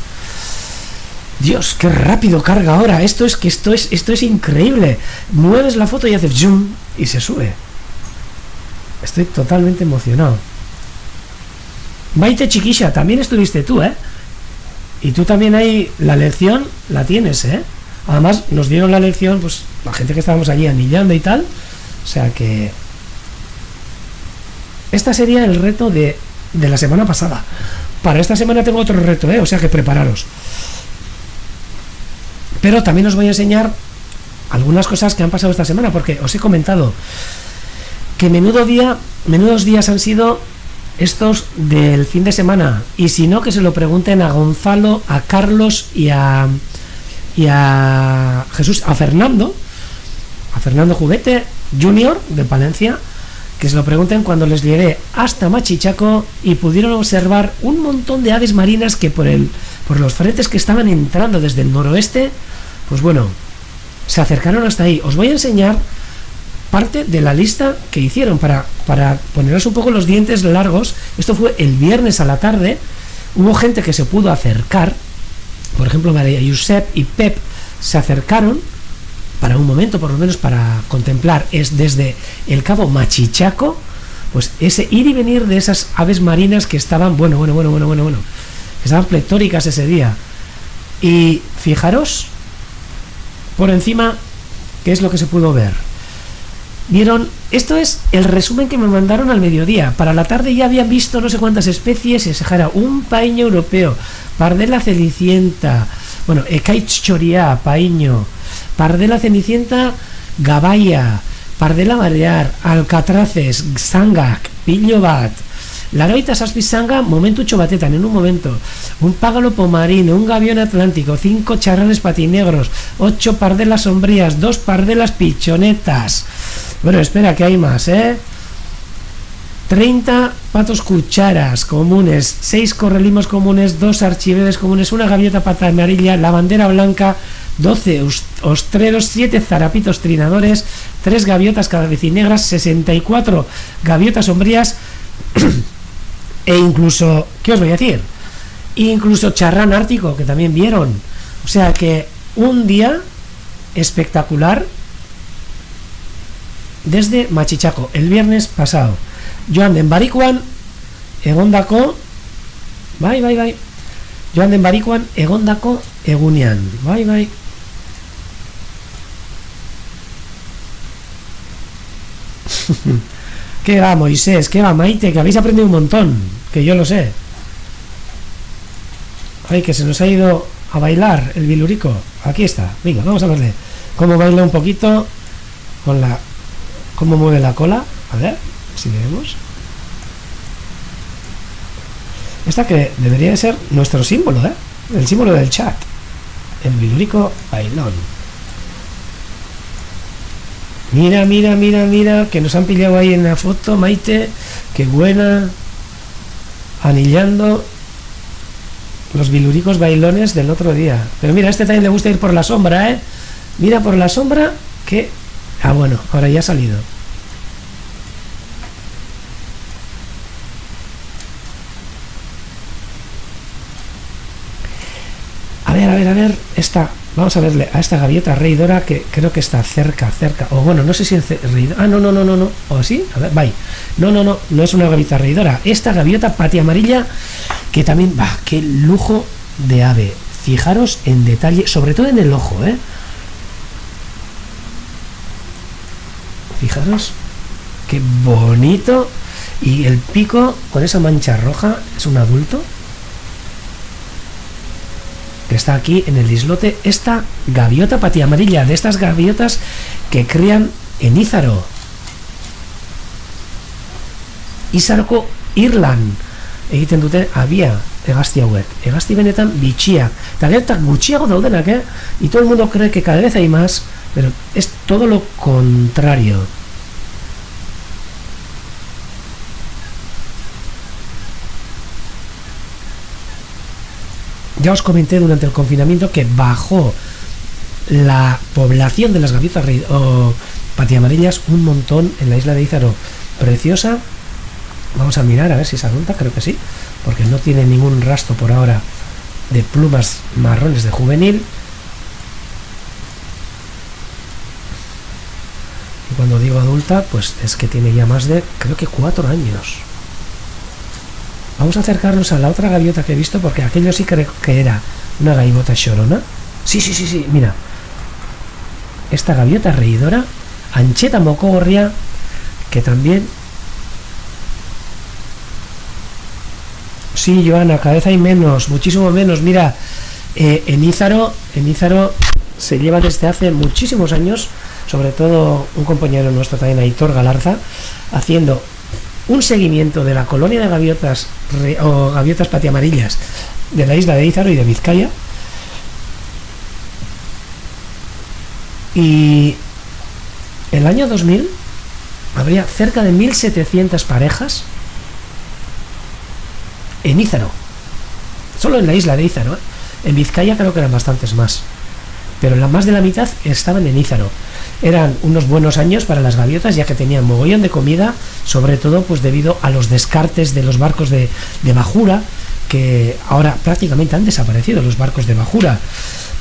Dios, qué rápido carga ahora. Esto es increíble. Mueves la foto y haces zoom y se sube. Estoy totalmente emocionado. Maite Chiquisha, también estuviste tú, y tú también ahí la lección la tienes, Además nos dieron la lección, pues la gente que estábamos allí anillando y tal. O sea que esta sería el reto de la semana pasada. Para esta semana tengo otro reto, o sea que prepararos. Pero también os voy a enseñar algunas cosas que han pasado esta semana, porque os he comentado que menudos días han sido estos del fin de semana. Y si no, que se lo pregunten a Gonzalo, a Carlos y a Jesús, a Fernando Juguete Junior de Palencia, que se lo pregunten cuando les llegué hasta Machichaco y pudieron observar un montón de aves marinas que por los frentes que estaban entrando desde el noroeste, pues bueno, se acercaron hasta ahí. Os voy a enseñar parte de la lista que hicieron para poneros un poco los dientes largos. Esto fue el viernes a la tarde. Hubo gente que se pudo acercar. Por ejemplo, María Josep y Pep se acercaron para un momento, por lo menos para contemplar. Es desde el cabo Machichaco, pues ese ir y venir de esas aves marinas que estaban, bueno, que estaban pletóricas ese día. Y fijaros por encima qué es lo que se pudo ver. Vieron, esto es el resumen que me mandaron al mediodía. Para la tarde ya habían visto no sé cuántas especies. Sahara, un paíño europeo, pardela cenicienta, bueno, Ecaich choria, paíño, pardela cenicienta, gabaya, pardela balear, alcatraces, sangak, pillo bat, laroitas aspis sanga, momento chobatetan, en un momento, un págalo pomarino, un gavión atlántico, 5 charranes patinegros, 8 pardelas sombrías, 2 pardelas pichonetas. Bueno, espera, que hay más, 30 patos cucharas comunes, 6 correlimos comunes, 2 archivedes comunes, una gaviota pata amarilla, la bandera blanca, 12 ostreros, 7 zarapitos trinadores, 3 gaviotas cabecinegras, 64 gaviotas sombrías e incluso, ¿qué os voy a decir? Incluso charrán ártico, que también vieron. O sea que un día espectacular desde Machichaco, el viernes pasado. Joan den Barikuan egondako bai Joan den Barikuan egondako egunean bai ¿Qué va, Moisés? ¿Qué va, Maite? Que habéis aprendido un montón, que yo lo sé. Ay, que se nos ha ido a bailar el Bilurico. Aquí está, venga, vamos a verle cómo baila un poquito con la... cómo mueve la cola. A ver si vemos. Esta que debería de ser nuestro símbolo, el símbolo del chat, el Bilurico bailón. Mira, que nos han pillado ahí en la foto, Maite, qué buena, anillando los biluricos bailones del otro día. Pero mira, a este también le gusta ir por la sombra, mira por la sombra, que... ah, bueno, ahora ya ha salido. A ver, esta Vamos a verle a esta gaviota reidora que creo que está cerca. O bueno, no sé si es reidora. Ah, no. ¿O sí? A ver, bye. No es una gaviota reidora. Esta gaviota patiamarilla que también, qué lujo de ave. Fijaros en detalle, sobre todo en el ojo, ¿eh? Fijaros, qué bonito. Y el pico con esa mancha roja, es un adulto. Que está aquí en el islote, esta gaviota patiamarilla, de estas gaviotas que crían en Ízaro. Ízaroko Irland. Egiten dute abia hegazti hauek. Hegazti benetan bitxiak. Eta gero gutxiago daudenak, y todo el mundo cree que cada vez hay más, pero es todo lo contrario. Ya os comenté durante el confinamiento que bajó la población de las gaviotas patiamarillas un montón en la isla de Ízaro. Preciosa. Vamos a mirar a ver si es adulta, creo que sí, porque no tiene ningún rastro por ahora de plumas marrones de juvenil. Y cuando digo adulta, pues es que tiene ya más de, creo que 4 años. Vamos a acercarnos a la otra gaviota que he visto, porque aquello sí creo que era una gaviota llorona. Sí, mira. Esta gaviota reidora, Ancheta mocogorria, que también... Sí, Joana, cada vez hay menos, muchísimo menos. Mira, en Ízaro se lleva desde hace muchísimos años, sobre todo un compañero nuestro también, Aitor Galarza, haciendo un seguimiento de la colonia de gaviotas o gaviotas patiamarillas de la isla de Ízaro y de Vizcaya. Y el año 2000 habría cerca de 1700 parejas en Ízaro, solo en la isla de Ízaro. En Vizcaya creo que eran bastantes más, pero más de la mitad estaban en Ízaro. Eran unos buenos años para las gaviotas, ya que tenían mogollón de comida, sobre todo pues debido a los descartes de los barcos de bajura, que ahora prácticamente han desaparecido los barcos de bajura.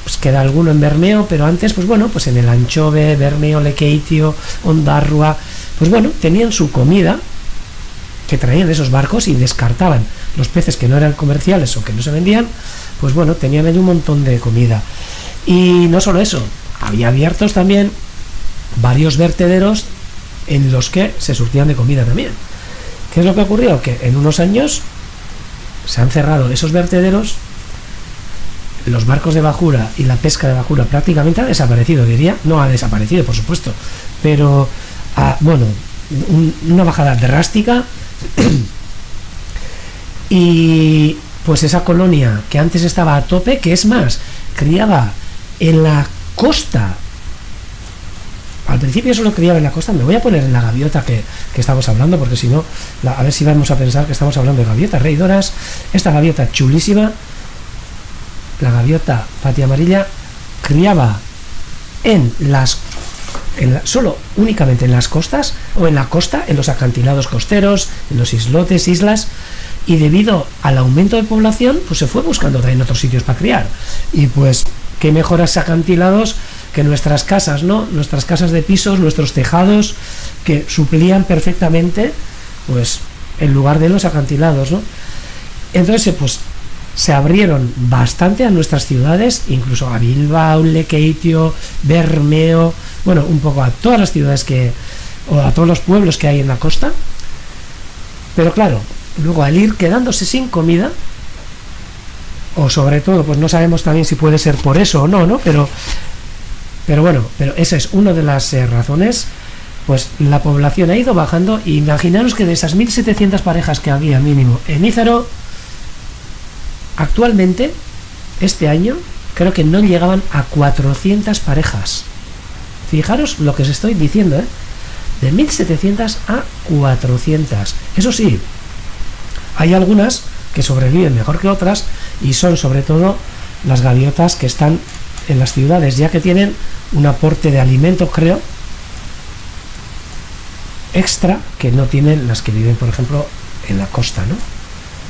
Pues queda alguno en Bermeo, pero antes, pues bueno, pues en el Anchove, Bermeo, Lekeitio, Ondarrua, pues bueno, tenían su comida que traían esos barcos y descartaban los peces que no eran comerciales o que no se vendían. Pues bueno, tenían ahí un montón de comida. Y no solo eso, había abiertos también varios vertederos en los que se surtían de comida también. ¿Qué es lo que ocurrió? Que en unos años se han cerrado esos vertederos, los barcos de bajura y la pesca de bajura prácticamente ha desaparecido, diría. No ha desaparecido, por supuesto, pero bueno, una bajada drástica. Y pues esa colonia que antes estaba a tope, que es más, criaba en la costa. Al principio solo criaba en la costa. Me voy a poner en la gaviota que estamos hablando, porque si no, a ver si vamos a pensar que estamos hablando de gaviotas reidoras. Esta gaviota chulísima, la gaviota patiamarilla, criaba solo únicamente en las costas, o en la costa, en los acantilados costeros, en los islotes, islas, y debido al aumento de población, pues se fue buscando también otros sitios para criar. Y pues qué mejores acantilados que nuestras casas, ¿no? Nuestras casas de pisos, nuestros tejados, que suplían perfectamente pues el lugar de los acantilados, ¿no? Entonces pues se abrieron bastante a nuestras ciudades, incluso a Bilbao, Lekeitio, Bermeo, bueno, un poco a todas las ciudades o a todos los pueblos que hay en la costa. Pero claro, luego al ir quedándose sin comida, o sobre todo, pues no sabemos también si puede ser por eso o no, ¿no? Pero bueno, pero esa es una de las razones. Pues la población ha ido bajando. Y imaginaros que de esas 1700 parejas que había mínimo en Ízaro, actualmente, este año, creo que no llegaban a 400 parejas. Fijaros lo que os estoy diciendo, ¿eh? De 1700 a 400. Eso sí, hay algunas que sobreviven mejor que otras, y son sobre todo las gaviotas que están en las ciudades, ya que tienen un aporte de alimento, creo, extra, que no tienen las que viven, por ejemplo, en la costa, ¿no?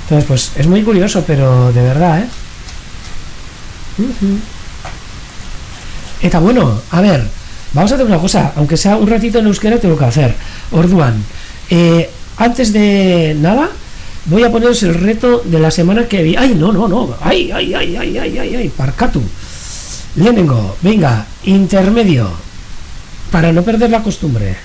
Entonces, pues es muy curioso, pero de verdad, Eta bueno, a ver, vamos a hacer una cosa, aunque sea un ratito en euskera, tengo que hacer. Orduan, antes de nada, voy a poneros el reto de la semana que vi. ¡Ay, no! ¡Ay, parcatu! Lehenengo, venga, intermedio, para no perder la costumbre.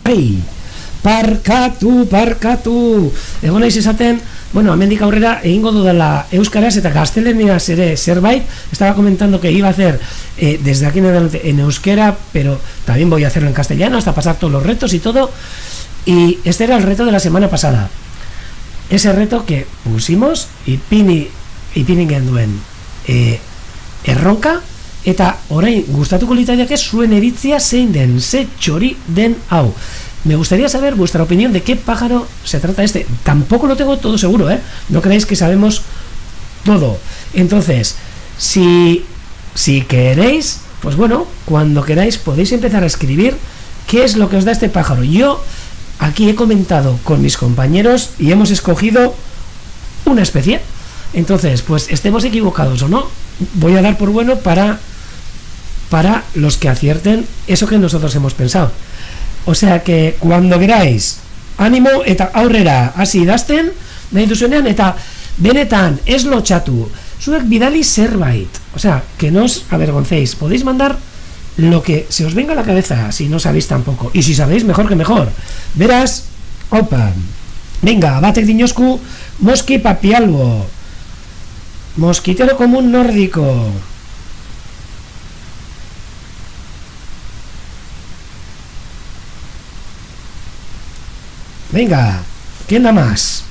Ai, parkatu. Egon naiz esaten, bueno, hemendik aurrera egingo dudala euskaraz eta gaztelaniaz ere zerbait. Estaba comentando que iba a hacer desde aquí en adelante en euskera, pero también voy a hacerlo en castellano hasta pasar todos los retos y todo. Y este era el reto de la semana pasada. Ese reto que pusimos ipini genduen erronka, eta orain gustatuko litzaidake zuen iritzia zein den, ze txori den hau. Me gustaría saber vuestra opinión de qué pájaro se trata este. Tampoco lo tengo todo seguro, ¿eh? No creáis que sabemos todo. Entonces, si queréis, pues bueno, cuando queráis podéis empezar a escribir qué es lo que os da este pájaro. Yo aquí he comentado con mis compañeros y hemos escogido una especie. Entonces, pues estemos equivocados o no, voy a dar por bueno para los que acierten eso que nosotros hemos pensado. O sea que cuando queráis, ánimo eta aurrera hasi idazten, nahi duzuenean, eta benetan ez lotxatu, zuek bidali zerbait. O sea, que no os avergoncéis, podéis mandar lo que se os venga a la cabeza, si no sabéis tampoco. Y si sabéis, mejor que mejor. Verás, opa, venga, batek dinosku, mosqui papialbo, mosquitero común nórdico. Venga, ¿quién da más?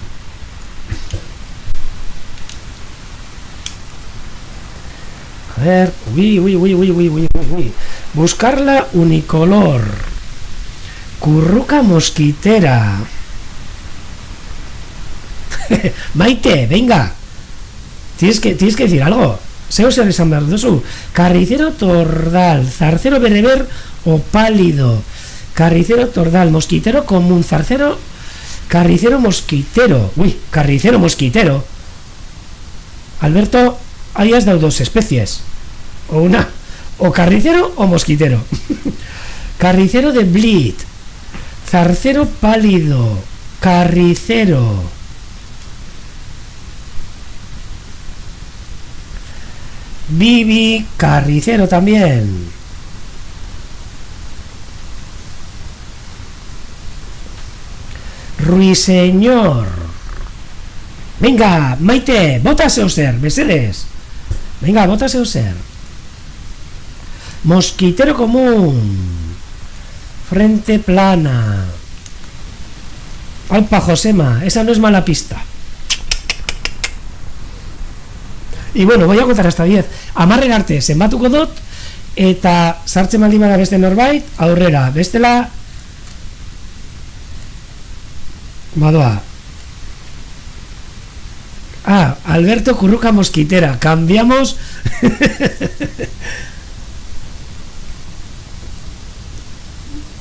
A ver, uy. Buscarla unicolor. Curruca mosquitera. Maite, venga. Tienes que decir algo. Seo ser esan behar duzu. Carricero tordal, zarcero bereber o pálido. carricero tordal, mosquitero común, zarcero, carricero mosquitero. Uy, carricero mosquitero. Alberto, ahí has dado dos especies. O carricero o mosquitero. Carricero de Blit, zarcero pálido, carricero. Bibi, carricero también. Ruiseñor. Venga, Maite, bótase o ser, mesedes. Venga, bótase o ser. Mosquitero común. Frente plana. Alpa Josema, esa no es mala pista. Y bueno, voy a contar hasta 10. Amarren arte, zenbatuko dut, eta sartzen baldin bada beste norbait, aurrera, bestela badoa. Alberto Curruca Mosquitera, cambiamos.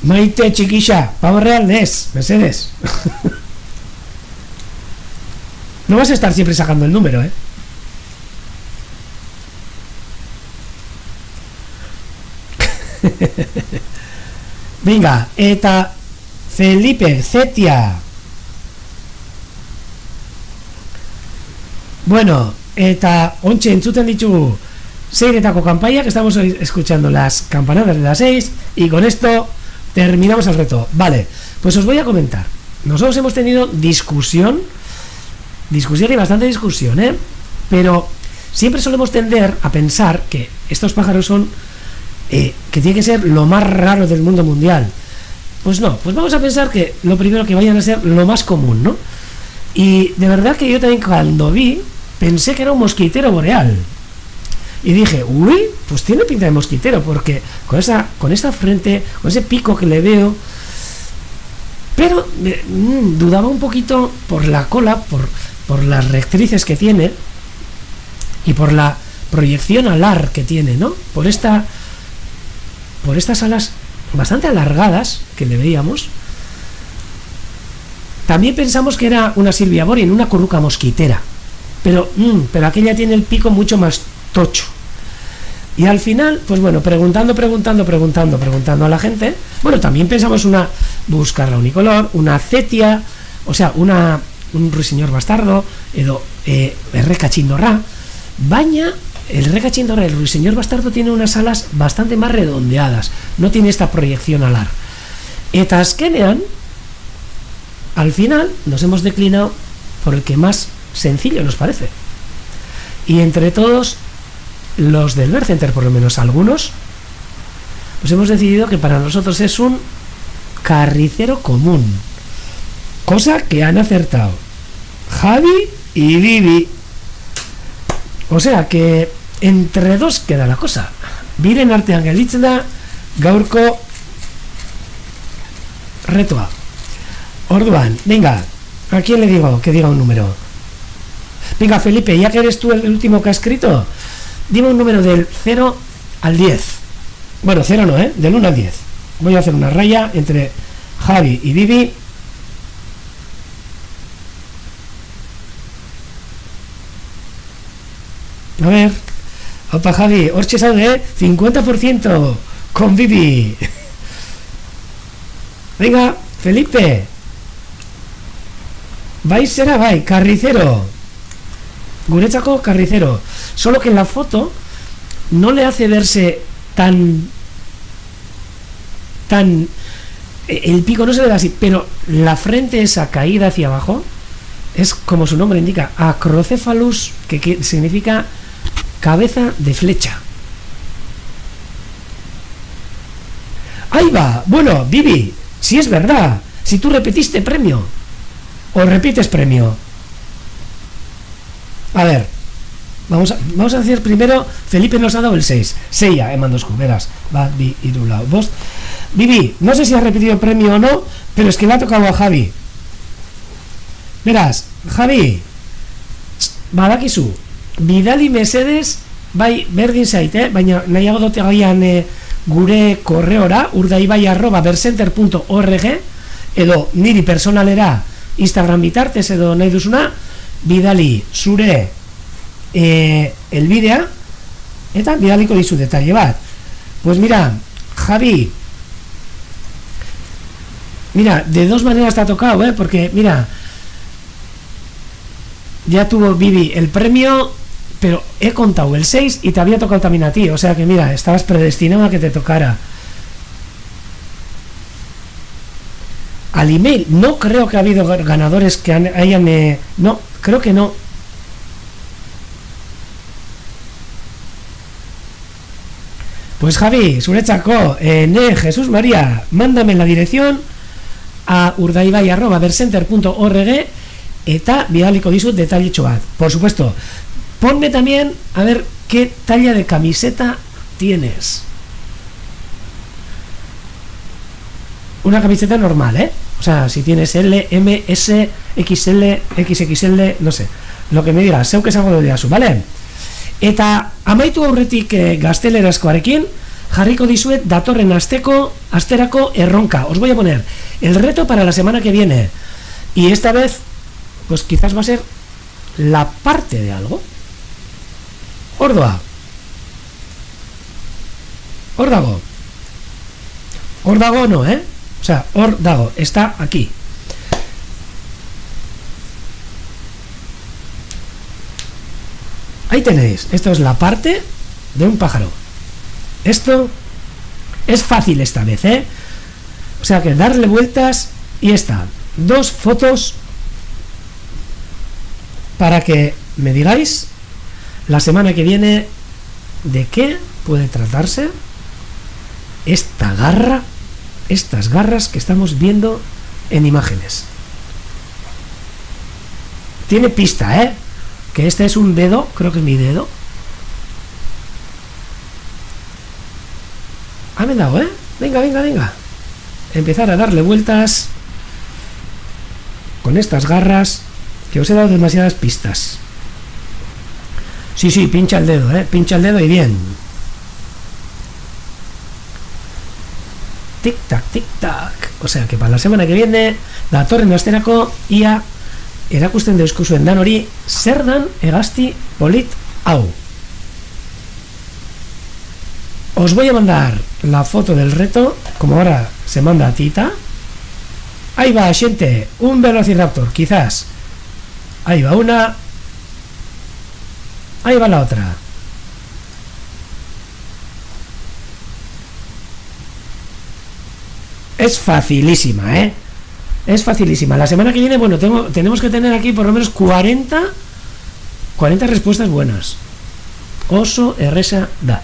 Maite chiquilla, pavo real nes, Mercedes. No vas a estar siempre sacando el número, ¿eh? Venga, eta Felipe Zetia. Bueno, eta ontxe entzuten ditugu seiretako campaña, que estamos escuchando las campanadas de las 6, y con esto terminamos el reto. Vale, pues os voy a comentar. Nosotros hemos tenido discusión y bastante discusión, pero siempre solemos tender a pensar que estos pájaros son que tiene que ser lo más raro del mundo mundial. Pues no, pues vamos a pensar que lo primero que vayan a ser lo más común, ¿no? Y de verdad que yo también cuando vi pensé que era un mosquitero boreal. Y dije, uy, pues tiene pinta de mosquitero, porque con esta frente, con ese pico que le veo. Pero dudaba un poquito por la cola, por las rectrices que tiene y por la proyección alar que tiene, ¿no? Por estas alas bastante alargadas que le veíamos. También pensamos que era una Silvia Borien, una curruca mosquitera, pero aquella tiene el pico mucho más tocho. Y al final, pues bueno, preguntando a la gente, bueno, también pensamos buscar la unicolor, una cetia, o sea, un ruiseñor bastardo, edo errekatxindorra, baina el errekatxindorra, el ruiseñor bastardo tiene unas alas bastante más redondeadas, no tiene esta proyección alar. Eta azkenean, al final nos hemos declinado por el que más sencillo nos parece. Y entre todos los del Bird Center, por lo menos algunos, pues hemos decidido que para nosotros es un carricero común, cosa que han acertado Javi y Bibi. O sea que entre dos queda la cosa. Biren artean gelditzen da gaurko retoa. Orduan, venga, ¿a quién le digo que diga un número? Venga, Felipe, ya que eres tú el último que ha escrito, dime un número del 0 al 10. Bueno, 0 no, del 1 al 10. Voy a hacer una raya entre Javi y Bibi. A ver. Opa, Javi, hortxe zaude, 50% con Bibi. Venga, Felipe. Será carricero. Guretzako carricero. Solo que en la foto no le hace verse tan el pico no se ve así, pero la frente esa caída hacia abajo es como su nombre indica, acrocephalus, que significa cabeza de flecha. Ahí va. Bueno, Bibi, si es verdad, si tú repetiste premio o repites premio. A ver, vamos a decir primero, Felipe nos ha dado el 6. Seia, mandosku, verás. Bat, bi, hiru, lau, bost. Bibi, no sé si has repetido el premio o no, pero es que le ha tocado a Javi. Verás, Javi, badakizu, bidali mesedes, bai, berdin zait, baina nahiago dute gaian gure korreora urdaibai@bercenter.org edo niri personalera Instagram bitartez edo nahi duzuna bidali zure elbidea eta bidaliko dizu detalle bat. Pues mira, Javi, mira, de dos maneras te ha tocado, porque mira, ya tuvo Vivi el premio, pero he contado el 6 y te había tocado también a ti, o sea que mira, estabas predestinado a que te tocara. Al email, no creo que ha habido ganadores que hayan... no, creo que no. Pues Javi, zuretzako, Jesús María, mándame la dirección a urdaibai@bercenter.org eta bidaliko dizut detalletxo bat. Por supuesto, ponme también a ver qué talla de camiseta tienes. Una camiseta normal, o sea, si tienes L, M, S, XL, XXL, no sé, lo que me digas, zeuk esango dut didazu, vale? Eta amaitu aurretik gaztelerazkoarekin jarriko dizuet datorren asterako erronka. Os voy a poner el reto para la semana que viene y esta vez pues quizás va a ser la parte de algo. Ordoa. Ordago. Ordago no, o sea, Ordago está aquí. Ahí tenéis, esto es la parte de un pájaro. Esto es fácil esta vez, o sea que darle vueltas y está. Dos fotos para que me digáis la semana que viene de qué puede tratarse esta garra, estas garras que estamos viendo en imágenes. Tiene pista, que este es un dedo, creo que es mi dedo. Me he dado, venga. Empezar a darle vueltas con estas garras que os he dado demasiadas pistas. Sí, pincha el dedo y bien. Tic tac, o sea que para la semana que viene datorren asterako ia erakusten deuzkuzuen dan hori zer dan hegazti polit hau. Os voy a mandar la foto del reto, como ahora se manda a Tita. Ahí va, gente, un velociraptor, quizás. Ahí va una. Ahí va la otra. Es facilísima, Es facilísima. La semana que viene, bueno, tenemos que tener aquí por lo menos 40 respuestas buenas. Oso erresa da.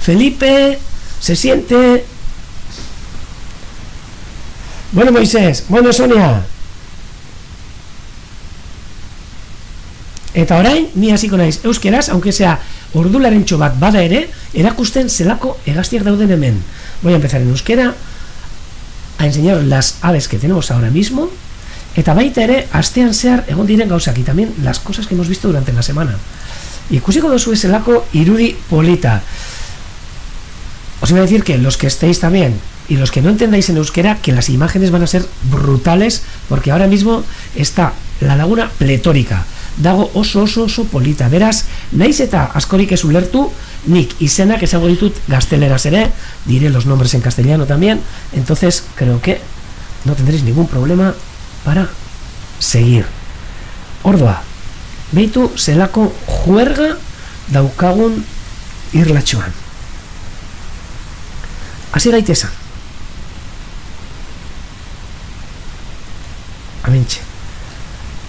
Felipe se siente. Bueno, Moisés, bueno, Sonia. Eta orain, ni hasiko naiz euskeraz, aunque sea ordularentxo bat bada ere, erakusten zelako hegaztiak dauden hemen. Voy a empezar en euskera a enseñaros las aves que tenemos ahora mismo, eta baita ere, astean zehar egon diren gauzak, y también las cosas que hemos visto durante la semana. Ikusiko dozu zelako irudi polita. Os iba a decir que los que estéis también y los que no entendáis en euskera, que las imágenes van a ser brutales, porque ahora mismo está la laguna pletórica. Dago oso polita. Beraz, naiz eta askorik ez ulertu, nik izenak esango ditut gazteleraz ere, diré los nombres en castellano también, entonces creo que no tendréis ningún problema para seguir. Ordoa, beitu zelako juerga daukagun irlatxoan. Hasi gaitesan. Amentxe.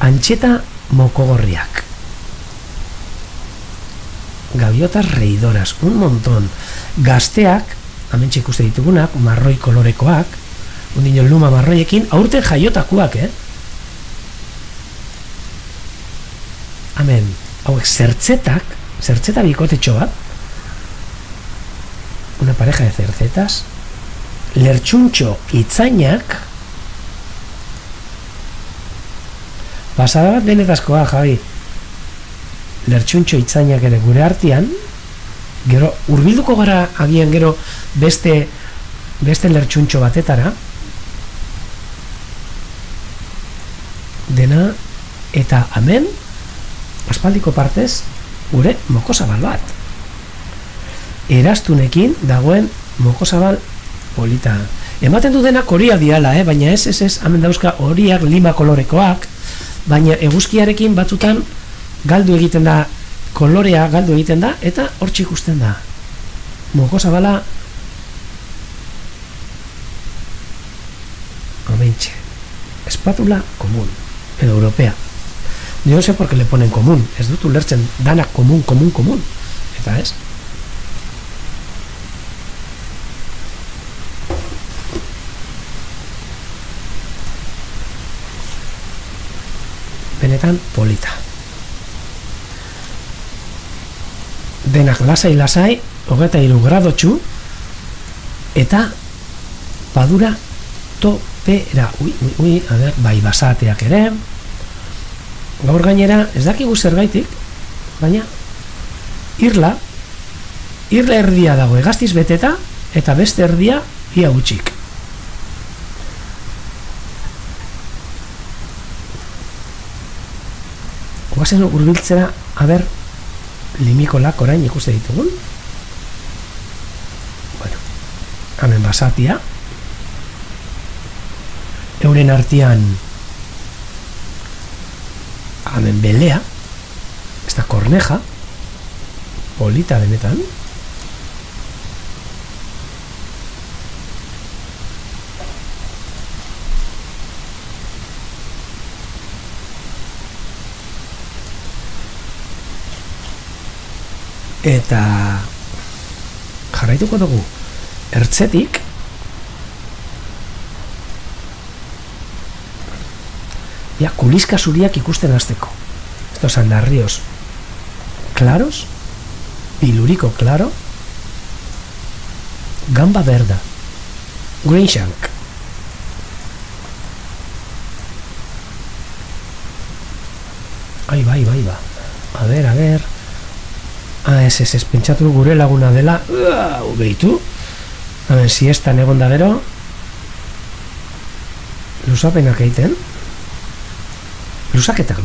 Antxeta mokogorriak. Gaviotas reidoras, un montón. Gazteak, amentxe ikuste ditugunak, marroi kolorekoak, undino luma marroiekin, aurten jaiotakuak, Hemen, hauek zertzeta bikotetxo bat, una pareja de zertzetas, lertxuntxo itzainak, Pasada bat benetazkoa, Javi. Lertxuntxo itzainak ere gure artean, gero, hurbilduko gara agian gero beste lertxuntxo batetara, dena, eta hemen, aspaldiko partez, gure mokosabal bat. Eraztunekin dagoen mokosabal polita. Ematen du dena horiak diala, baina ez, hemen dauzka horiak lima kolorekoak, baina eguzkiarekin batzutan galdu egiten da, kolorea galdu egiten da, eta hortxe ikusten da. Mokosabala amentxe. Espátula komun, edo europea. Yo no sé por qué le ponen común, ez dut ulertzen danak komun, eta ez? Benetan polita. Denak lasai, 23 gradotxu, eta padura topera. Ui, a ver, bai basateak ere. Gaur gainera, ez dakigu zergaitik, baina irla erdia dago hegaztiz beteta, eta beste erdia ia utxik. Guazen urbiltzera, aber, limikolak orain ikuste ditugun. Bueno, hemen basatia. Euren artean hemen belea, ez da korneja, polita benetan. Eta jarraituko dugu ertzetik ja kuliska zuriak ikusten hasteko. Estos andarrios claros, piluriko claro, gamba verda, green shank. Ai, bai. A ver. Ez, pentsatu gure laguna dela. Behitu. Hemen siestan egon da gero. Lusapenak egiten. Lusaketak.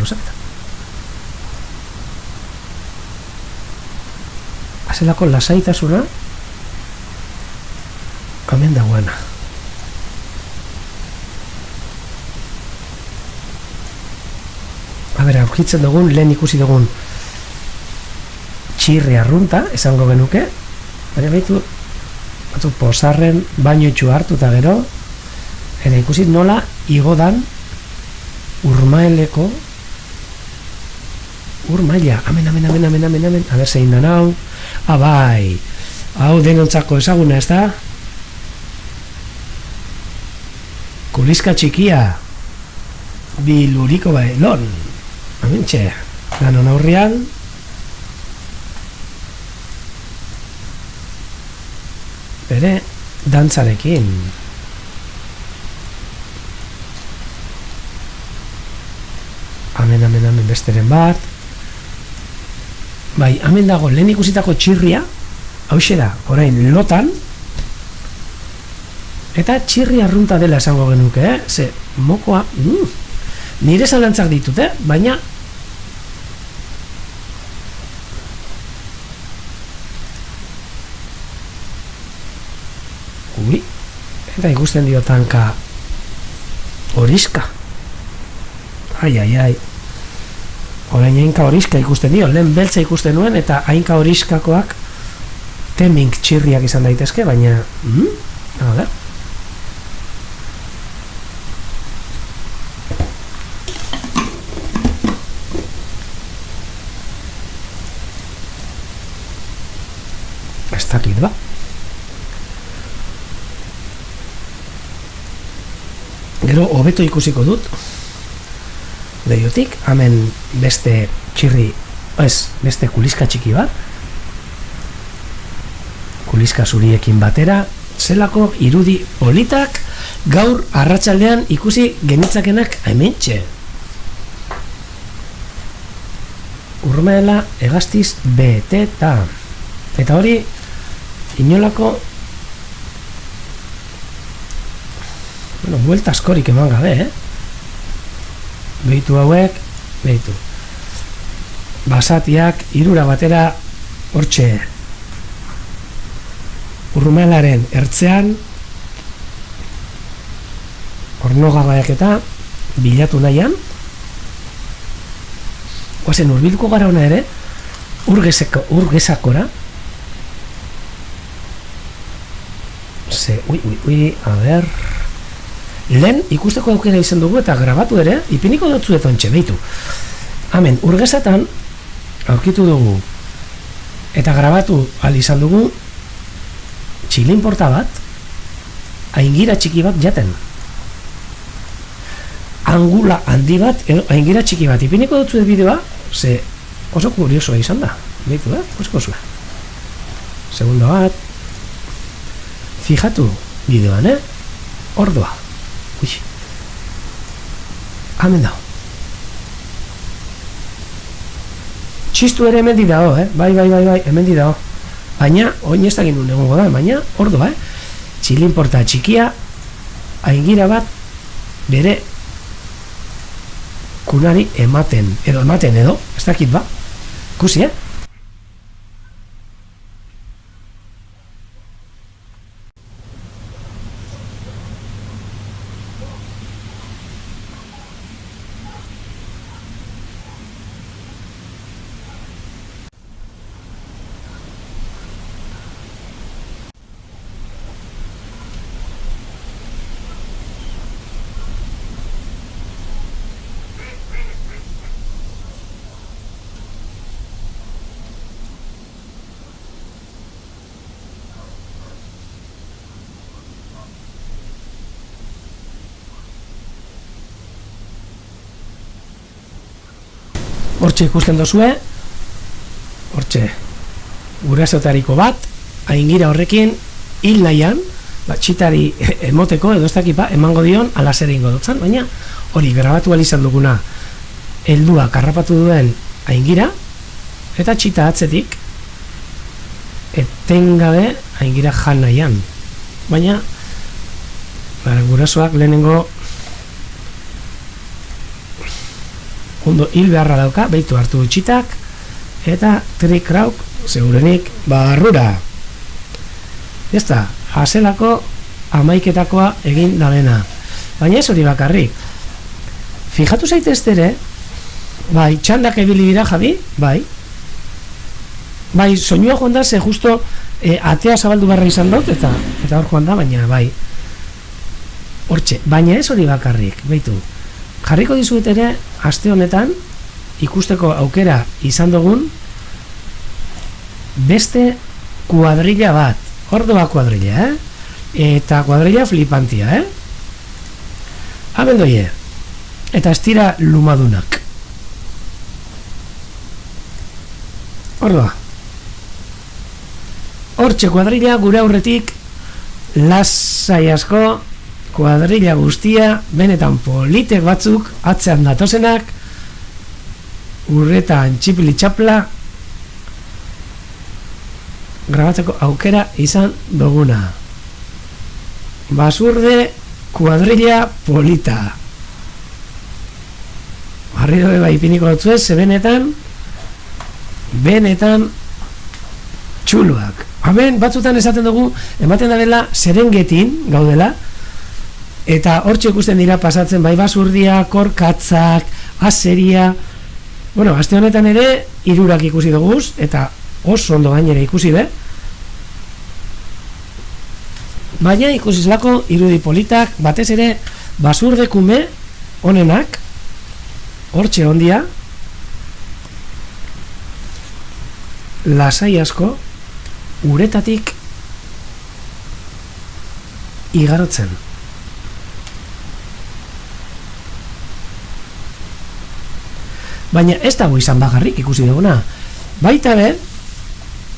Azelako lasaitasuna. Hemen dagoena. A ber, aurkitzen dugun, lehen ikusi dugun txirri arrunta, esango genuke, baina behitu batzu posarren bainoitxu hartu eta gero, eta ikusi nola igodan urmaeleko urmaila, amen, a ber zein dan hau, bai, hau denontzako ezaguna ez da, kuliska txikia, biluriko bailon, amintxe, danon aurrian, bere dantzarekin. Amen, besteren bat. Bai, hemen dago lehen ikusitako txirria, hauxe da, orain lotan, eta txirri arrunta dela esango genuke, ze mokoa, nire zalantzak ditut, baina eta ikusten dio tanka horiska. Ai. Orain hainka horiska ikusten dio, lehen beltza ikusten nuen, eta hainka horiskakoak temink txirriak izan daitezke, baina a ver. Ez dakit ba. Gero hobeto ikusiko dut lehiotik, hemen beste txirri, beste kuliska txiki bat, kuliska zuriekin batera, zelako irudi politak gaur arratsaldean ikusi genitzakenak hementxe. Urmela hegaztiz beteta. Eta hori inolako buelta askorik eman gabe, Behitu hauek, behitu. Basatiak irura batera hortxe Urmelaren ertzean ornogagaiak eta bilatu nahian oazen urbilduko gara hona ere urgezakora a ber lehen ikusteko aukera izan dugu eta grabatu ere ipiniko dutzu eta ontxe, behitu hemen urgezatan aurkitu dugu eta grabatu ahal izan dugu txilin porta bat aingira txiki bat jaten angula handi bat edo aingira txiki bat ipiniko dutzu bideoa ze oso kuriosoa izan da behitu, osko zua segundo bat fijatu bideoan, ordoa hemen dago txistu ere hemen di dago, bai, hemen di dago baina, oin ez da gindun egongo da baina, ordoa, txilin porta txikia aingira bat bere kunari ematen edo, ez dakit ba ikusi, hortxe ikusten dozue hortxe gurasotariko bat aingira horrekin hil nahian txitari emoteko edo ez dakipa emango dion ala zer egingo dutzen baina hori grabatu izan duguna heldua karrapatu duen aingira eta txita atzetik etengabe aingira jan nahian baina gurasoak lehenengo ondo hil beharra dauka, behitu hartu txitak eta trik rauk segurenik barrura ez da, haselako amaiketakoa egin dabena baina ez hori bakarrik fijatu zaitezte ere bai, txandak ebili dira Javi bai, soinua joan da ze justo atea zabaldu barra izan dut eta hor joan da, baina bai hortxe, baina ez hori bakarrik behitu jarriko dizuet ere aste honetan ikusteko aukera izan dugun beste kuadrilla bat ordoa kuadrilla, eta kuadrilla flipantia, abendoie eta estira lumadunak ordoa hortxe kuadrilla gure aurretik lasai asko kuadrilla guztia, benetan politek batzuk, atzean datozenak, urretan txipli txapla, grabatzeko aukera izan duguna. Basurde kuadrilla polita. Barri dobe bai ipiniko dutzuez, ze benetan txuluak. Hemen batzutan esaten dugu, ematen da dela Serengetin gaudela, eta hortxe ikusten dira pasatzen bai basurdia, korkatzak, azeria aste honetan ere 3 ikusi duguz eta oso ondo gainera ikusi be baina ikusizlako irudi politak batez ere basurde kume honenak hortxe ondia lasai asko uretatik igarotzen baina ez dago izan bagarrik ikusi duguna baita be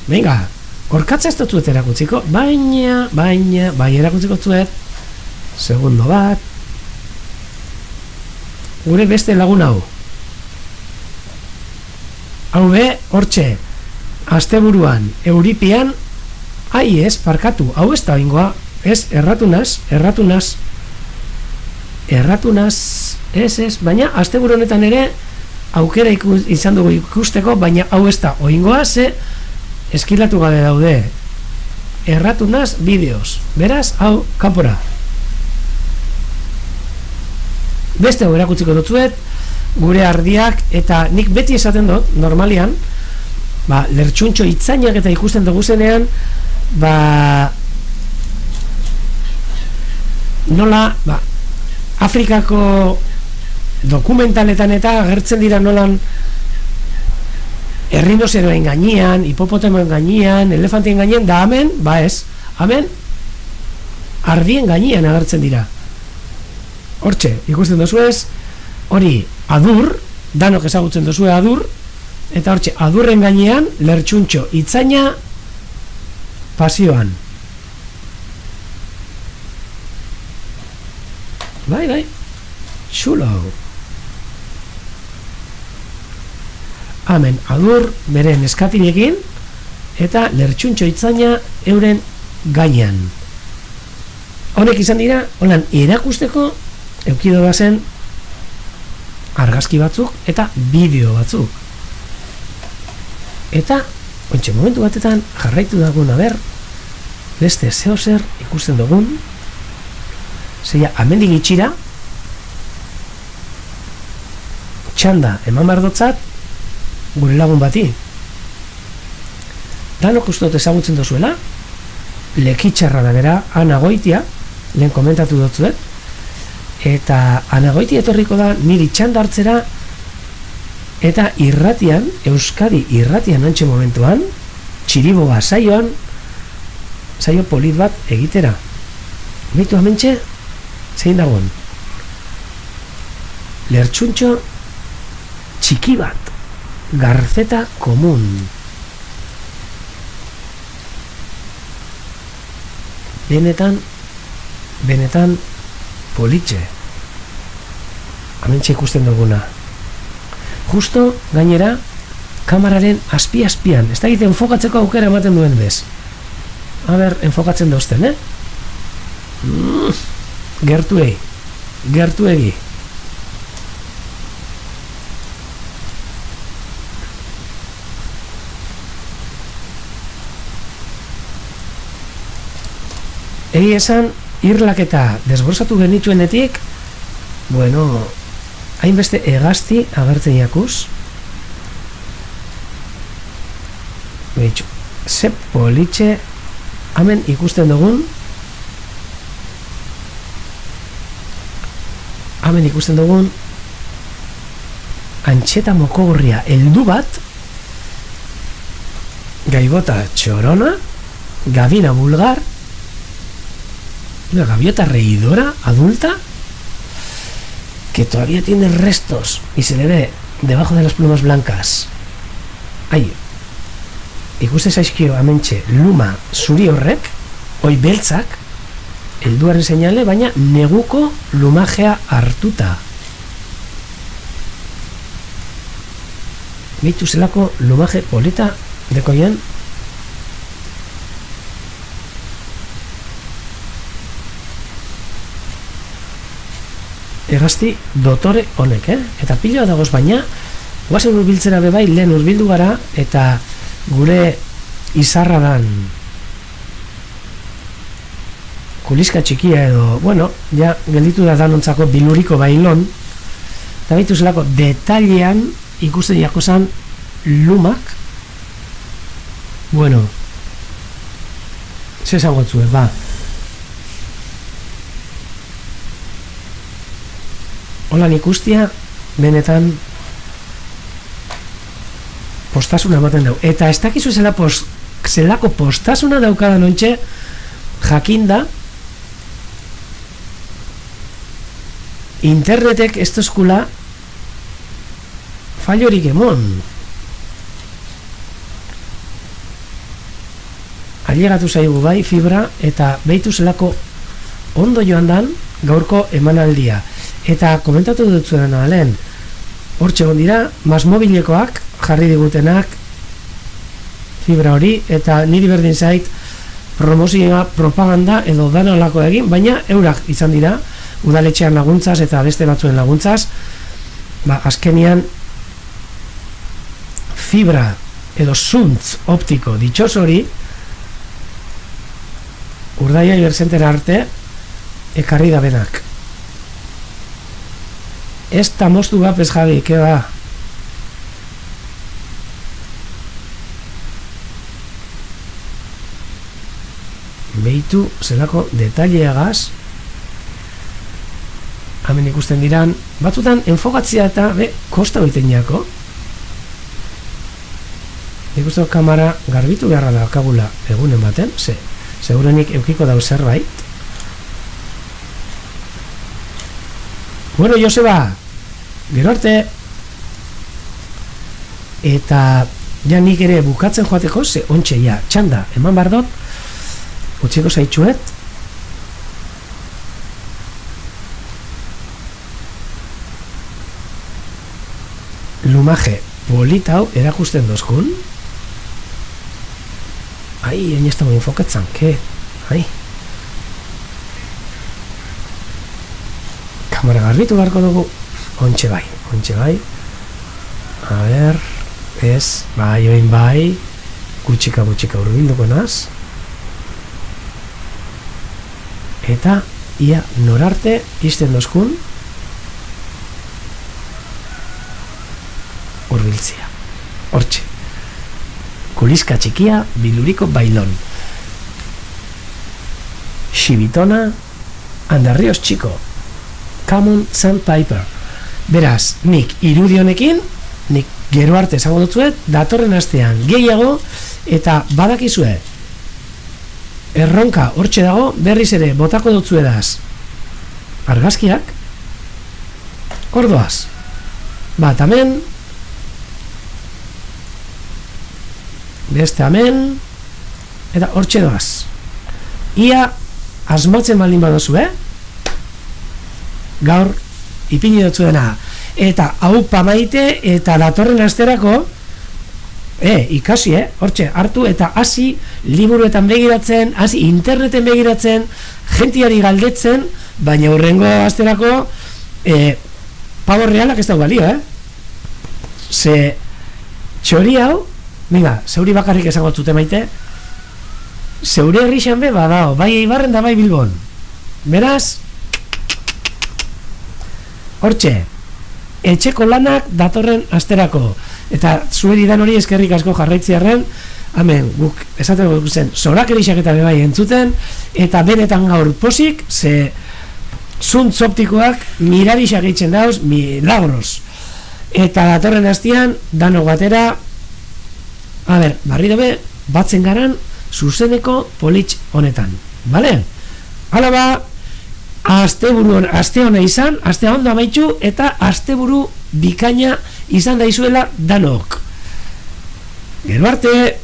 venga, korkatza ez dutzuet erakutziko baina, bai erakutziko zuet segundo bat gure beste lagun hau Hau be, hortxe, asteburuan, Euripian, ez, parkatu, hau ez da bingoa, ez, erratunaz, ez, baina asteburu honetan ere aukera izan dugu ikusteko, baina hau ez da oingoa, ze eskilatu gabe daude erratunaz bideos, beraz, hau kanpora. Beste hau erakutziko dutzuet, gure ardiak, eta nik beti esaten dut, normalian, lertxuntxo itzainak eta ikusten dugu zenean, nola, Afrikako dokumentaletan eta agertzen dira nolan errinozeroen gainean, hipopotamoen gainean, elefantien gainean, da hemen, ez, hemen ardien gainean agertzen dira. Hortxe, ikusten dozuez, hori adur, danok ezagutzen dozue adur, eta hortxe, adurren gainean, lertxuntxo itzaina pasioan. Bai, xulo. Hemen, adur, beren eskatinekin, eta lertxuntxo itzaina euren gainean. Honek izan dira, holan, erakusteko, eukido bazen argazki batzuk eta bideo batzuk. Eta, ontxe momentu batetan jarraitu dagoen beste zehozer ikusten dugun, zeia, amendik itxira, txanda eman bardotzat, gure lagun bati. Danok ustot ezagutzen dozuela, lekitxarra da bera, Ana Goitia, lehen komentatu dutzuet, eta Ana Goitia etorriko da niri txanda hartzera, eta irratian, Euskadi irratian antxe momentuan, Txiriboga saioan, saio polit bat egitera. Beitu amentxe, zein dagoen? Lertxuntxo txiki bat, garzeta komun. Benetan politxe. Amentxe ikusten duguna. Justo gainera kamararen azpi-azpian, ez da egite enfokatzeko aukera ematen duen bez. Enfokatzen dauzten, gertuegi. Egi esan, irlaketa desbrosatu genituenetik, hainbeste hegazti agertzen jakuz. Beitxu, ze politxe, hemen ikusten dugun, antxeta mokogorria heldu bat, gaivota txorona, gavina vulgar, una gaviota reidora adulta que todavía tiene restos y se le ve debajo de las plumas blancas. Ikuste zaizkio amentxe luma zuri horrek, oi beltzak, helduaren seinale, baina neguko lumajea hartuta. Beitu zelako lumaje polita dekoien. Egazti dotore honek, Eta piloa dagoz baina, guazen urbiltzera bebai, lehen urbildu gara, eta gure izarradan kuliska txikia edo, ja gelditu da danontzako biluriko bailon, eta behitu zelako detailean ikusten jakozan lumak, zesan gotzuet, holan ikustia, benetan postasuna ematen dau. Eta ez dakizu zelako postasuna daukadan ontxe, jakinda, internetek ez dozkula fallorik emon. Ailegatu zaigu bai, fibra, eta behitu zelako ondo joan dan gaurko emanaldia. Eta komentatu dut zuen lehen, hortxe gondira, masmobilekoak jarri digutenak fibra hori, eta niri berdin zait promozioa, propaganda edo dana olako egin, baina eurak izan dira udaletxean laguntzaz eta beste batzuen laguntzaz, azkenian fibra edo zuntz optiko ditxos hori Urdaia Iberzentera arte ekarri da benak. Ez ta moztu bapes, Javi, ke ba? Behitu zelako detaileagaz hemen ikusten diran batzutan enfokatzia eta kosta oiten jako ikusten kamera garbitu beharra dakagula egunen baten, segurenik eukiko dau zerbait. Bueno, Joseba, gero arte. Eta ja nik ere bukatzen joateko, ze ontxe ja txanda eman bardot, utziko zaitxuet. Lumaje polita hau erakusten dozkun. Ai, hain ez dago enfokatzen, ke? Ai. Kamera garbitu beharko dugu. Ontxe bai. A ber, ez, bai, oin bai. Gutxika urbilduko naz. Eta, ia norarte izten dozkun urbiltzia. Hortxe. Kuliska txikia, biluriko bailon. Xibitona, Andarrios Chico. Common Sandpiper. Beraz, nik irudionekin, nik gero arte esango dutzuet, datorren astean gehiago, eta badakizue, erronka hortxe dago, berriz ere botako dutzuedaz argazkiak, ordoaz. Bat amen, beste amen, eta hortxe doaz. Ia asmatzen baldin badozu, gaur ipini dutzu dena, eta hau pamaite, eta datorren asterako ikasi, hortxe, hartu eta hasi liburuetan begiratzen, hasi interneten begiratzen, jentiari galdetzen, baina hurrengo asterako pavo realak ez dago balio, ze txori hau, mira, zeuri bakarrik esango zute maite, zeure herrixan be badao, bai Eibarren da bai Bilbon. Beraz, hortxe, etxeko lanak datorren asterako. Eta zueri dan hori eskerrik asko jarraitziarren, hemen guk esateko zen zorak erixak eta bebai entzuten, eta benetan gaur posik, ze zuntz optikoak mirarixak eitzen dauz, milagros. Eta datorren astean, dano batera, a ber, barri dobe, batzen garan, zuzeneko politx honetan. Bale? Hala ba, aste hona izan, aste ondo amaitxu, eta asteburu bikaina izan daizuela danok. Gero arte!